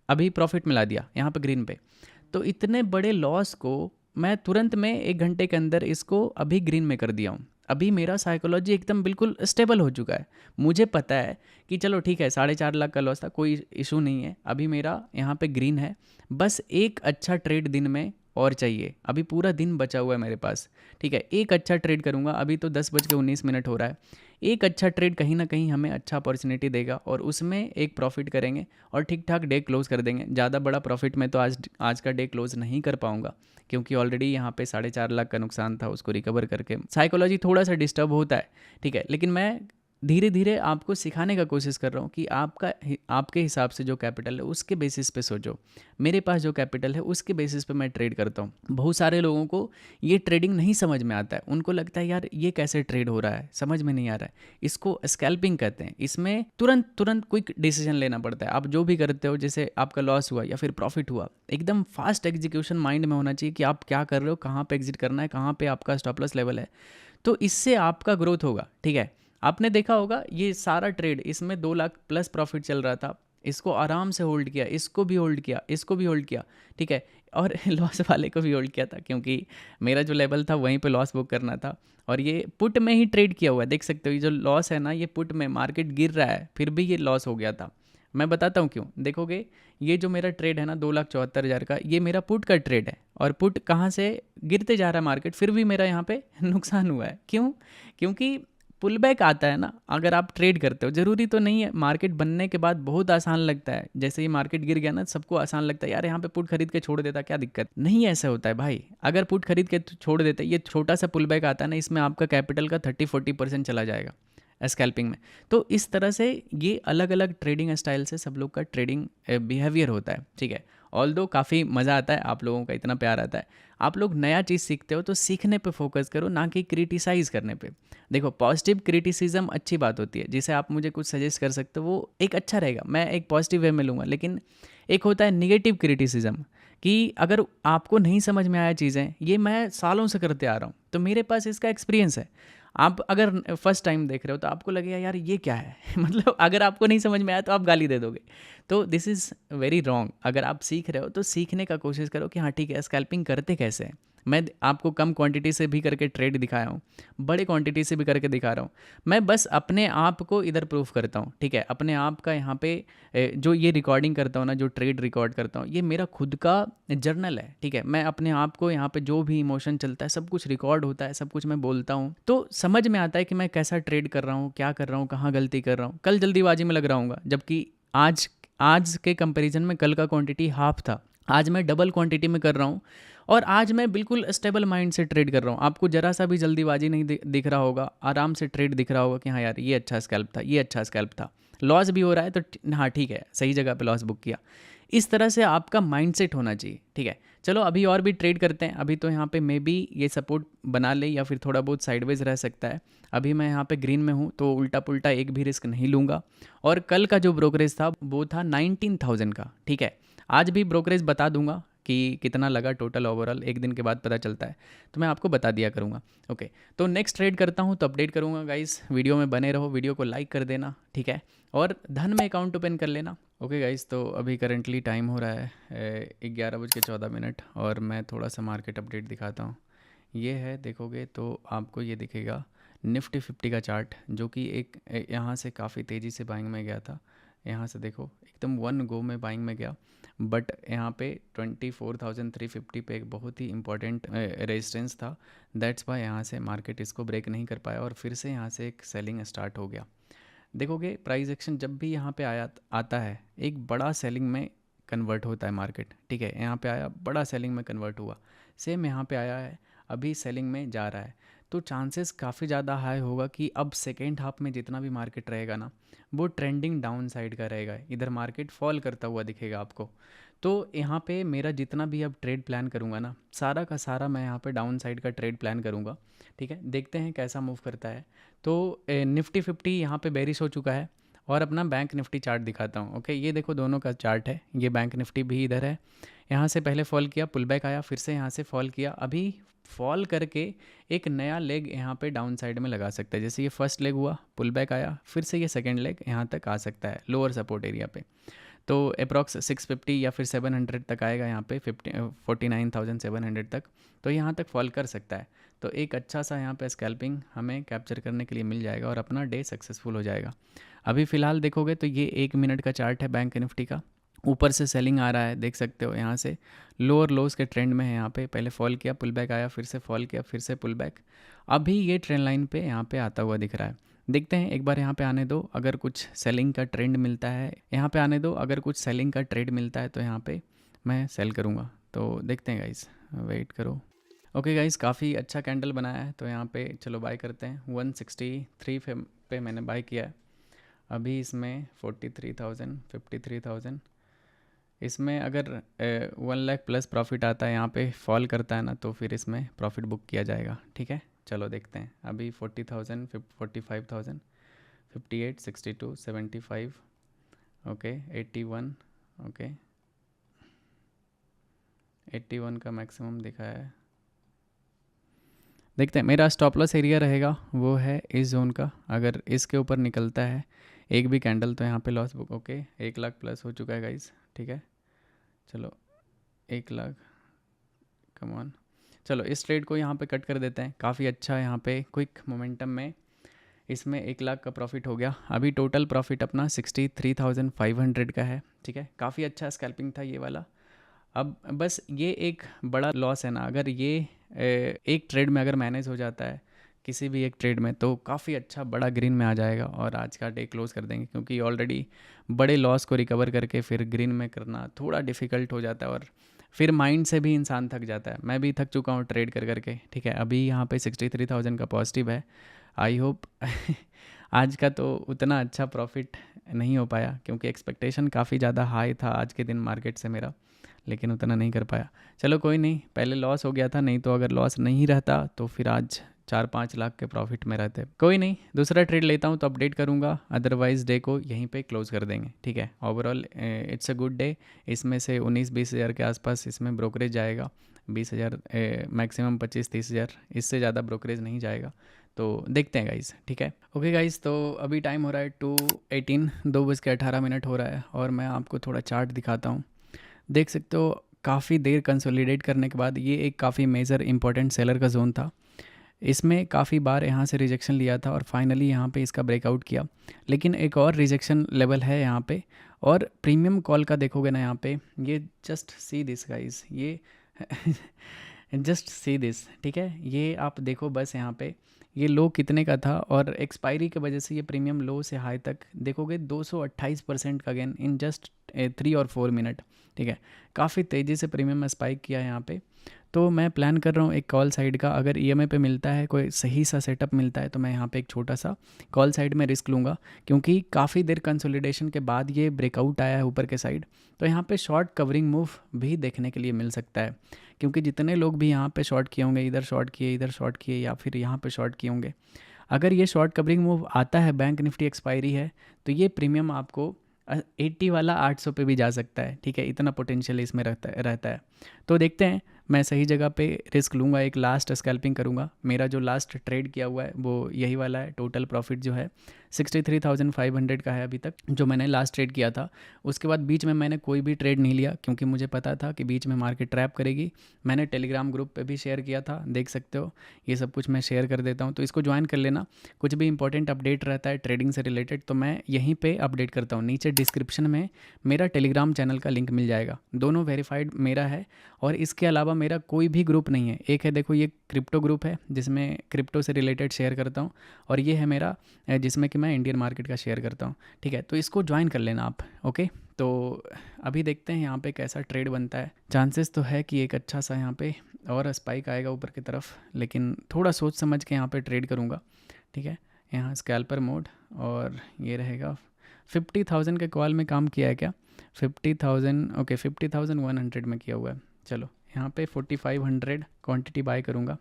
Speaker 1: अभी प्रॉफिट में ला दिया, यहाँ पे ग्रीन पे। तो इतने बड़े लॉस को मैं तुरंत में 1 घंटे के अंदर इसको अभी ग्रीन में कर दिया हूँ। अभी मेरा साइकोलॉजी एकदम बिल्कुल स्टेबल हो चुका है। मुझे पता है कि चलो ठीक है, 4.5 लाख का लॉस था, कोई इशू नहीं है, अभी मेरा यहाँ पे ग्रीन है। बस एक अच्छा ट्रेड दिन में और चाहिए, अभी पूरा दिन बचा हुआ है मेरे पास, ठीक है। एक अच्छा ट्रेड करूँगा, अभी तो 10:19 हो रहा है। एक अच्छा ट्रेड कहीं ना कहीं हमें अच्छा अपॉर्चुनिटी देगा और उसमें एक प्रॉफिट करेंगे और ठीक ठाक डे क्लोज कर देंगे। ज़्यादा बड़ा प्रॉफिट में तो आज का डे क्लोज नहीं कर पाऊंगा, क्योंकि ऑलरेडी यहाँ पे 4.5 लाख का नुकसान था, उसको रिकवर करके साइकोलॉजी थोड़ा सा डिस्टर्ब होता है, ठीक है। लेकिन मैं धीरे धीरे आपको सिखाने का कोशिश कर रहा हूँ कि आपके हिसाब से जो कैपिटल है उसके बेसिस पे सोचो। मेरे पास जो कैपिटल है उसके बेसिस पे मैं ट्रेड करता हूँ। बहुत सारे लोगों को ये ट्रेडिंग नहीं समझ में आता है, उनको लगता है यार ये कैसे ट्रेड हो रहा है, समझ में नहीं आ रहा है। इसको स्कैल्पिंग कहते हैं। इसमें तुरंत तुरंत क्विक डिसीजन लेना पड़ता है। आप जो भी करते हो, जैसे आपका लॉस हुआ या फिर प्रॉफिट हुआ, एकदम फास्ट एग्जीक्यूशन माइंड में होना चाहिए कि आप क्या कर रहे हो, कहाँ पे एग्जिट करना है, कहाँ पे आपका स्टॉप लॉस लेवल है। तो इससे आपका ग्रोथ होगा, ठीक है। आपने देखा होगा ये सारा ट्रेड, इसमें 2 लाख प्लस प्रॉफिट चल रहा था, इसको आराम से होल्ड किया, इसको भी होल्ड किया, इसको भी होल्ड किया, ठीक है। और लॉस वाले को भी होल्ड किया था, क्योंकि मेरा जो लेवल था वहीं पे लॉस बुक करना था। और ये पुट में ही ट्रेड किया हुआ है, देख सकते हो ये जो लॉस है ना, ये पुट में, मार्केट गिर रहा है फिर भी ये लॉस हो गया था। मैं बताता हूँ क्यों, देखोगे ये जो मेरा ट्रेड है ना 2,74,000 का, ये मेरा पुट का ट्रेड है। और पुट कहाँ से गिरते जा रहा है मार्केट, फिर भी मेरा यहाँ पे नुकसान हुआ है। क्यों? क्योंकि पुल बैक आता है ना, अगर आप ट्रेड करते हो, ज़रूरी तो नहीं है मार्केट बनने के बाद बहुत आसान लगता है, जैसे ही मार्केट गिर गया ना सबको आसान लगता है यार यहाँ पे पुट खरीद के छोड़ देता, क्या दिक्कत। नहीं ऐसा होता है भाई, अगर पुट खरीद के छोड़ देते, ये छोटा सा पुल बैक आता है ना, इसमें आपका कैपिटल का 30-40% चला जाएगा स्कैल्पिंग में। तो इस तरह से ये अलग अलग ट्रेडिंग स्टाइल से सब लोग का ट्रेडिंग बिहेवियर होता है, ठीक है। ऑल्दो काफ़ी मज़ा आता है, आप लोगों का इतना प्यार आता है। आप लोग नया चीज़ सीखते हो तो सीखने पे फोकस करो, ना कि क्रिटिसाइज़ करने पे। देखो, पॉजिटिव क्रिटिसिज्म अच्छी बात होती है, जिसे आप मुझे कुछ सजेस्ट कर सकते हो, वो एक अच्छा रहेगा, मैं एक पॉजिटिव वे में लूँगा। लेकिन एक होता है निगेटिव क्रिटिसिज्म, कि अगर आपको नहीं समझ में आया चीज़ें, ये मैं सालों से करते आ रहा हूँ, तो मेरे पास इसका एक्सपीरियंस है। आप अगर फर्स्ट टाइम देख रहे हो तो आपको लगेगा यार ये क्या है मतलब अगर आपको नहीं समझ में आया तो आप गाली दे दोगे। तो दिस इज़ वेरी रॉन्ग। अगर आप सीख रहे हो तो सीखने का कोशिश करो कि हाँ ठीक है, स्कैल्पिंग करते कैसे हैं। मैं आपको कम क्वांटिटी से भी करके ट्रेड दिखाया हूँ, बड़े क्वांटिटी से भी करके दिखा रहा हूँ। मैं बस अपने आप को इधर प्रूफ करता हूँ, ठीक है। अपने आप का यहाँ पे जो ये रिकॉर्डिंग करता हूँ ना, जो ट्रेड रिकॉर्ड करता हूँ, ये मेरा खुद का जर्नल है, ठीक है। मैं अपने आप को यहाँ पे जो भी इमोशन चलता है सब कुछ रिकॉर्ड होता है, सब कुछ मैं बोलता हूँ, तो समझ में आता है कि मैं कैसा ट्रेड कर रहा हूँ, क्या कर रहा हूँ, कहाँ गलती कर रहा हूँ। कल जल्दीबाजी में लग रहा हूँ, जबकि आज के कंपैरिजन में कल का क्वांटिटी हाफ था, आज मैं डबल क्वांटिटी में कर रहा हूँ। और आज मैं बिल्कुल स्टेबल माइंड से ट्रेड कर रहा हूँ। आपको ज़रा सा भी जल्दीबाजी नहीं दिख रहा होगा, आराम से ट्रेड दिख रहा होगा कि हाँ यार ये अच्छा स्कैल्प था, ये अच्छा स्कैल्प था। लॉस भी हो रहा है तो हाँ ठीक है, सही जगह पे लॉस बुक किया। इस तरह से आपका माइंडसेट होना चाहिए, ठीक है। चलो अभी और भी ट्रेड करते हैं। अभी तो यहाँ पे मे बी ये सपोर्ट बना ले या फिर थोड़ा बहुत साइडवेज रह सकता है। अभी मैं यहाँ पे ग्रीन में हूँ तो उल्टा पुल्टा एक भी रिस्क नहीं लूँगा। और कल का जो ब्रोकरेज था वो था 19,000 का, ठीक है। आज भी ब्रोकरेज बता दूंगा कि कितना लगा टोटल ओवरऑल, एक दिन के बाद पता चलता है, तो मैं आपको बता दिया करूँगा। ओके, तो नेक्स्ट ट्रेड करता हूँ तो अपडेट करूँगा गाइस। वीडियो में बने रहो, वीडियो को लाइक कर देना, ठीक है। और धन में अकाउंट ओपन कर लेना। ओके गाइस, तो अभी करंटली टाइम हो रहा है 11:14 और मैं थोड़ा सा मार्केट अपडेट दिखाता हूँ। ये है, देखोगे तो आपको ये दिखेगा निफ्टी 50 का चार्ट, जो कि एक यहाँ से काफ़ी तेज़ी से बाइंग में गया था। यहाँ से देखो एकदम वन गो में बाइंग में गया, बट यहाँ पे 24,350 पे एक बहुत ही इंपॉर्टेंट रेजिस्टेंस था। दैट्स वाई यहाँ से मार्केट इसको ब्रेक नहीं कर पाया और फिर से यहाँ से एक सेलिंग स्टार्ट हो गया। देखोगे प्राइस एक्शन जब भी यहाँ पे आता है एक बड़ा सेलिंग में कन्वर्ट होता है मार्केट, ठीक है। यहाँ पे आया बड़ा सेलिंग में कन्वर्ट हुआ, सेम यहाँ पे आया है अभी सेलिंग में जा रहा है, तो चांसेस काफ़ी ज़्यादा हाई होगा कि अब सेकेंड हाफ में जितना भी मार्केट रहेगा ना वो ट्रेंडिंग डाउन साइड का रहेगा, इधर मार्केट फॉल करता हुआ दिखेगा आपको। तो यहाँ पे मेरा जितना भी अब ट्रेड प्लान करूँगा ना सारा का सारा मैं यहाँ पे डाउन साइड का ट्रेड प्लान करूँगा, ठीक है। देखते हैं कैसा मूव करता है। तो निफ्टी 50 यहाँ पे बेरिश हो चुका है और अपना बैंक निफ्टी चार्ट दिखाता हूँ। ओके, ये देखो दोनों का चार्ट है, ये बैंक निफ्टी भी इधर है, यहाँ से पहले फॉल किया, पुल बैक आया, फिर से यहाँ से फॉल किया, अभी फॉल करके एक नया लेग यहाँ पे डाउन साइड में लगा सकता है। जैसे ये फर्स्ट लेग हुआ, पुल बैक आया, फिर से ये सेकंड लेग यहाँ तक आ सकता है लोअर सपोर्ट एरिया पे। तो अप्रॉक्स 650 या फिर 700 तक आएगा यहाँ पे 49,700 तक, तो यहाँ तक फॉल कर सकता है। तो एक अच्छा सा यहाँ पे स्कैल्पिंग हमें कैप्चर करने के लिए मिल जाएगा और अपना डे सक्सेसफुल हो जाएगा। अभी फ़िलहाल देखोगे तो ये 1 मिनट का चार्ट है बैंक निफ्टी का, ऊपर से सेलिंग आ रहा है, देख सकते हो यहाँ से लोअर लोज के ट्रेंड में है। यहाँ पे पहले फॉल किया, पुल बैक आया, फिर से फॉल किया, फिर से पुल बैक, अभी ये ट्रेंड लाइन पे यहाँ पे आता हुआ दिख रहा है। देखते हैं, एक बार यहाँ पे आने दो, अगर कुछ सेलिंग का ट्रेंड मिलता है यहाँ पे आने दो, अगर कुछ सेलिंग का ट्रेंड मिलता है तो यहाँ पे मैं सेल करूँगा। तो देखते हैं गाइस, वेट करो। ओके गाइस, काफ़ी अच्छा कैंडल बनाया है, तो यहाँ पे चलो बाय करते हैं। 163 पे मैंने बाय किया है, अभी इसमें 43,000 53,000, इसमें अगर 1 लाख प्लस प्रॉफिट आता है, यहाँ पे फॉल करता है ना तो फिर इसमें प्रॉफिट बुक किया जाएगा, ठीक है। चलो देखते हैं, अभी 40,000 45,000 58 62 75 ओके 81 ओके 81 का मैक्सिमम दिखा है। देखते हैं, मेरा स्टॉप लॉस एरिया रहेगा वो है इस जोन का, अगर इसके ऊपर निकलता है एक भी कैंडल तो यहाँ पे loss book. Okay 1 lakh plus हो चुका है गाइस, ठीक है। चलो 1 लाख, कम ऑन, चलो इस ट्रेड को यहाँ पे कट कर देते हैं। काफ़ी अच्छा यहाँ पे क्विक मोमेंटम में इसमें 1 लाख का प्रॉफिट हो गया। अभी टोटल प्रॉफिट अपना 63,500 का है, ठीक है। काफ़ी अच्छा स्कैल्पिंग था ये वाला। अब बस ये एक बड़ा लॉस है ना, अगर ये एक ट्रेड में अगर मैनेज हो जाता है किसी भी एक ट्रेड में तो काफ़ी अच्छा बड़ा ग्रीन में आ जाएगा और आज का डे क्लोज कर देंगे, क्योंकि ऑलरेडी बड़े लॉस को रिकवर करके फिर ग्रीन में करना थोड़ा डिफ़िकल्ट हो जाता है और फिर माइंड से भी इंसान थक जाता है। मैं भी थक चुका हूँ ट्रेड कर करके, ठीक है। अभी यहाँ पे 63,000 का पॉजिटिव है। आई होप आज का तो उतना अच्छा प्रॉफिट नहीं हो पाया, क्योंकि एक्सपेक्टेशन काफ़ी ज़्यादा हाई था आज के दिन मार्केट से मेरा, लेकिन उतना नहीं कर पाया। चलो कोई नहीं, पहले लॉस हो गया था, नहीं तो अगर लॉस नहीं रहता तो फिर आज 4-5 लाख के प्रॉफिट में रहते। कोई नहीं, दूसरा ट्रेड लेता हूँ तो अपडेट करूँगा, अदरवाइज़ डे को यहीं पे क्लोज कर देंगे, ठीक है। Overall it's a good day, इसमें से 19-20 हज़ार के आसपास इसमें ब्रोकरेज जाएगा, 20,000 मैक्सिमम 25-30 हज़ार, इससे ज़्यादा ब्रोकरेज नहीं जाएगा। तो देखते हैं गाइस, ठीक है। ओके गाइस, तो अभी टाइम हो रहा है 2:18, 2:18 हो रहा है और मैं आपको थोड़ा चार्ट दिखाता हूँ। देख सकते हो काफ़ी देर कंसोलिडेट करने के बाद ये एक काफ़ी मेजर इंपॉर्टेंट सेलर का जोन था, इसमें काफ़ी बार यहाँ से रिजेक्शन लिया था और फाइनली यहाँ पे इसका ब्रेकआउट किया। लेकिन एक और रिजेक्शन लेवल है यहाँ पे, और प्रीमियम कॉल का देखोगे ना यहाँ पे, ये जस्ट सी दिस गाइस, ये जस्ट सी दिस, ठीक है। ये आप देखो बस यहाँ पे ये लो कितने का था और एक्सपायरी की वजह से ये प्रीमियम लो से हाई तक देखोगे 228% का गेन इन जस्ट 3 और 4 मिनट, ठीक है। काफ़ी तेज़ी से प्रीमियम स्पाइक किया यहाँ पे। तो मैं प्लान कर रहा हूँ एक कॉल साइड का, अगर ईएमआई पे मिलता है, कोई सही सा सेटअप मिलता है तो मैं यहाँ पे एक छोटा सा कॉल साइड में रिस्क लूँगा, क्योंकि काफ़ी देर कंसोलिडेशन के बाद ये ब्रेकआउट आया है ऊपर के साइड, तो यहाँ पे शॉर्ट कवरिंग मूव भी देखने के लिए मिल सकता है। क्योंकि जितने लोग भी यहाँ पे शॉर्ट किए होंगे, इधर शॉर्ट किए, इधर शॉर्ट किए या फिर यहाँ पे शॉर्ट किए होंगे, अगर ये शॉर्ट कवरिंग मूव आता है, बैंक निफ्टी एक्सपायरी है, तो ये प्रीमियम आपको 80 वाला 800 पे भी जा सकता है, ठीक है। इतना पोटेंशियल इसमें रहता है। तो देखते हैं, मैं सही जगह पे रिस्क लूँगा, एक लास्ट स्कैल्पिंग करूँगा। मेरा जो लास्ट ट्रेड किया हुआ है वो यही वाला है। टोटल प्रॉफिट जो है 63,500 का है अभी तक, जो मैंने लास्ट ट्रेड किया था। उसके बाद बीच में मैंने कोई भी ट्रेड नहीं लिया, क्योंकि मुझे पता था कि बीच में मार्केट ट्रैप करेगी। मैंने टेलीग्राम ग्रुप पे भी शेयर किया था, देख सकते हो, ये सब कुछ मैं शेयर कर देता हूँ, तो इसको ज्वाइन कर लेना। कुछ भी इंपॉर्टेंट अपडेट रहता है ट्रेडिंग से रिलेटेड तो मैं यहीं पर अपडेट करता हूँ। नीचे डिस्क्रिप्शन में मेरा टेलीग्राम चैनल का लिंक मिल जाएगा, दोनों वेरीफाइड मेरा है, और इसके अलावा मेरा कोई भी ग्रुप नहीं है। एक है देखो, ये क्रिप्टो ग्रुप है जिसमें क्रिप्टो से रिलेटेड शेयर करता हूँ, और ये है मेरा जिसमें कि मैं इंडियन मार्केट का शेयर करता हूँ, ठीक है। तो इसको ज्वाइन कर लेना आप, ओके। तो अभी देखते हैं यहाँ पे कैसा ट्रेड बनता है। चांसेस तो है कि एक अच्छा सा यहाँ पे और स्पाइक आएगा ऊपर की तरफ, लेकिन थोड़ा सोच समझ के यहाँ पे ट्रेड करूँगा, ठीक है। यहाँ स्कैल्पर मोड, और ये रहेगा 50,000 के कॉल में काम किया है क्या? 50,000, ओके 50,100 में किया हुआ है। चलो यहाँ पे 4500 क्वांटिटी बाय करूँगा,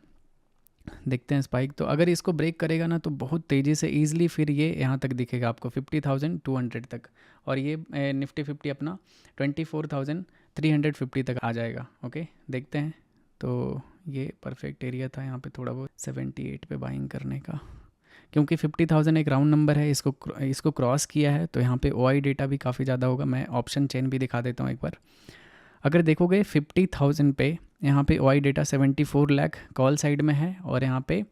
Speaker 1: देखते हैं स्पाइक। तो अगर इसको ब्रेक करेगा ना तो बहुत तेज़ी से ईजिली फिर ये यहाँ तक दिखेगा आपको 50,200 तक, और ये निफ्टी 50 अपना 24,350 तक आ जाएगा, ओके। देखते हैं। तो ये परफेक्ट एरिया था यहाँ पे थोड़ा बहुत 78 पे बाइंग करने का, क्योंकि 50,000 एक राउंड नंबर है, इसको क्रॉस किया है तो यहाँ पे OI डेटा भी काफ़ी ज़्यादा होगा। मैं ऑप्शन चेन भी दिखा देता हूँ एक बार। अगर देखोगे 50,000 पे यहाँ पे OI data 74 lakh call side में है, और यहाँ पे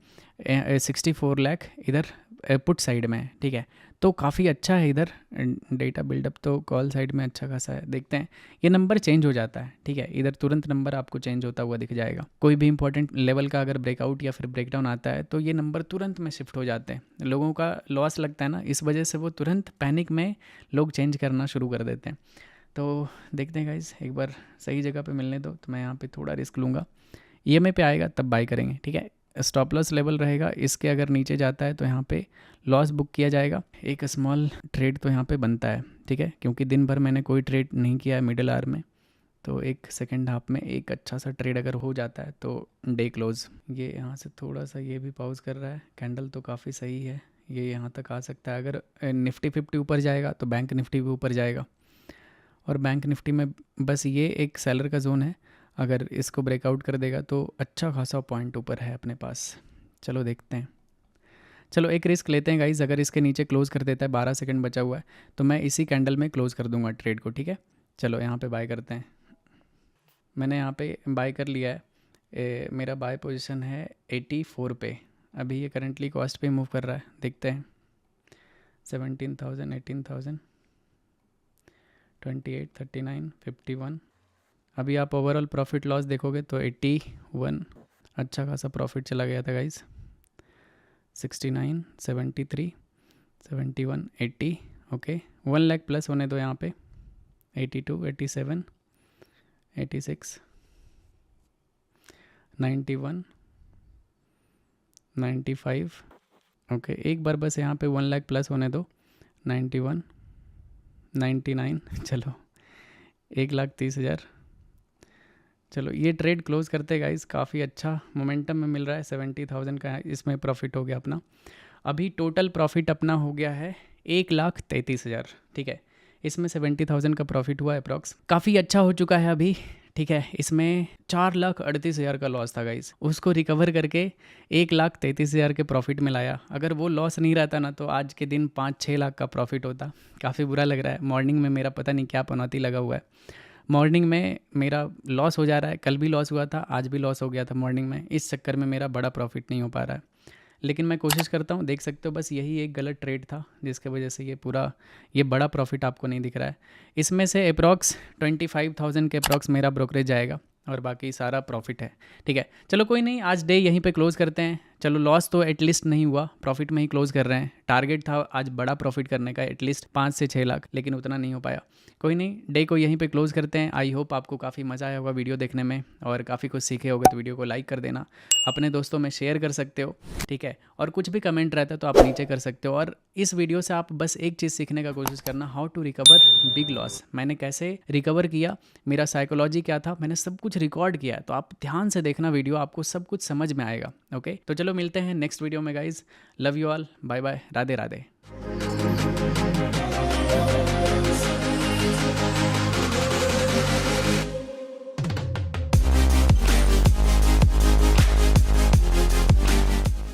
Speaker 1: 64 लाख इधर पुट साइड में है, ठीक है। तो काफ़ी अच्छा है इधर डेटा बिल्डअप, तो कॉल साइड में अच्छा खासा है। देखते हैं, ये नंबर चेंज हो जाता है, ठीक है। इधर तुरंत नंबर आपको चेंज होता हुआ दिख जाएगा। कोई भी इंपॉर्टेंट लेवल का अगर ब्रेकआउट या फिर ब्रेकडाउन आता है तो ये नंबर तुरंत में शिफ्ट हो जाते हैं। लोगों का लॉस लगता है ना, इस वजह से वो तुरंत पैनिक में लोग चेंज करना शुरू कर देते हैं। तो देखते हैं गाइस, एक बार सही जगह पे मिलने दो। तो मैं यहाँ पे थोड़ा रिस्क लूँगा, EMA पे आएगा तब बाय करेंगे, ठीक है। स्टॉप लॉस लेवल रहेगा, इसके अगर नीचे जाता है तो यहाँ पे लॉस बुक किया जाएगा। एक स्मॉल ट्रेड तो यहाँ पे बनता है, ठीक है, क्योंकि दिन भर मैंने कोई ट्रेड नहीं किया है मिडिल आवर में। तो एक सेकेंड हाफ में एक अच्छा सा ट्रेड अगर हो जाता है तो डे क्लोज। ये यहाँ से थोड़ा सा ये भी पॉज कर रहा है, कैंडल तो काफ़ी सही है, ये यहाँ तक आ सकता है। अगर निफ्टी 50 ऊपर जाएगा तो बैंक निफ्टी भी ऊपर जाएगा, और बैंक निफ्टी में बस ये एक सेलर का जोन है, अगर इसको ब्रेकआउट कर देगा तो अच्छा खासा पॉइंट ऊपर है अपने पास। चलो देखते हैं। चलो एक रिस्क लेते हैं गाइज, अगर इसके नीचे क्लोज कर देता है, 12 सेकंड बचा हुआ है, तो मैं इसी कैंडल में क्लोज कर दूंगा ट्रेड को, ठीक है। चलो यहाँ पे बाय करते हैं। मैंने यहाँ पे बाय कर लिया है, मेरा बाय पोजीशन है 84 पे। अभी ये करंटली कॉस्ट पे मूव कर रहा है, देखते हैं। 17,000, 18,000, 28, 39, 51। अभी आप ओवरऑल प्रॉफिट लॉस देखोगे तो 81, अच्छा खासा प्रॉफिट चला गया था गाइज। 69, 73, 71, 80, ओके। 1 लाख प्लस होने दो यहाँ पे। 82, 87, 86, 91, 95, ओके। एक बार बस यहाँ पे 1 लाख प्लस होने दो। 91, 99, चलो 1,30,000। चलो ये ट्रेड क्लोज करते गाइस, काफ़ी अच्छा मोमेंटम में मिल रहा है। 70,000 का इसमें प्रॉफिट हो गया अपना। अभी टोटल प्रॉफिट अपना हो गया है 1,33,000, ठीक है। इसमें 70,000 का प्रॉफिट हुआ अप्रॉक्स, काफ़ी अच्छा हो चुका है अभी, ठीक है। इसमें 4,38,000 का लॉस था गाइस, उसको रिकवर करके 1,33,000 के प्रॉफिट में लाया। अगर वो लॉस नहीं रहता ना तो आज के दिन 5-6 लाख का प्रॉफिट होता। काफ़ी बुरा लग रहा है। मॉर्निंग में मेरा पता नहीं क्या पनौती लगा हुआ है, मॉर्निंग में मेरा लॉस हो जा रहा है। कल भी लॉस हुआ था, आज भी लॉस हो गया था मॉर्निंग में। इस चक्कर में मेरा बड़ा प्रॉफिट नहीं हो पा रहा है, लेकिन मैं कोशिश करता हूँ। देख सकते हो बस यही एक गलत ट्रेड था जिसके वजह से ये बड़ा प्रॉफिट आपको नहीं दिख रहा है। इसमें से अप्रॉक्स 25,000 के अप्रॉक्स मेरा ब्रोकरेज जाएगा, और बाकी सारा प्रॉफिट है, ठीक है। चलो कोई नहीं, आज डे यहीं पे क्लोज करते हैं। चलो लॉस तो एटलीस्ट नहीं हुआ, प्रॉफिट में ही क्लोज कर रहे हैं। टारगेट था आज बड़ा प्रॉफिट करने का, एटलीस्ट 5 से 6 लाख, लेकिन उतना नहीं हो पाया। कोई नहीं, डे को यहीं पे क्लोज करते हैं। आई होप आपको काफ़ी मज़ा आया होगा वीडियो देखने में, और काफ़ी कुछ सीखे होगे। तो वीडियो को लाइक कर देना, अपने दोस्तों में शेयर कर सकते हो, ठीक है। और कुछ भी कमेंट रहता है तो आप नीचे कर सकते हो। और इस वीडियो से आप बस एक चीज़ सीखने का कोशिश करना, how to recover big loss. मैंने कैसे रिकवर किया, मेरा साइकोलॉजी क्या था, मैंने सब कुछ रिकॉर्ड किया है। तो आप ध्यान से देखना वीडियो, आपको सब कुछ समझ में आएगा, ओके। तो चलो मिलते हैं नेक्स्ट वीडियो में guys. Love you all, bye bye, Radhe Radhe.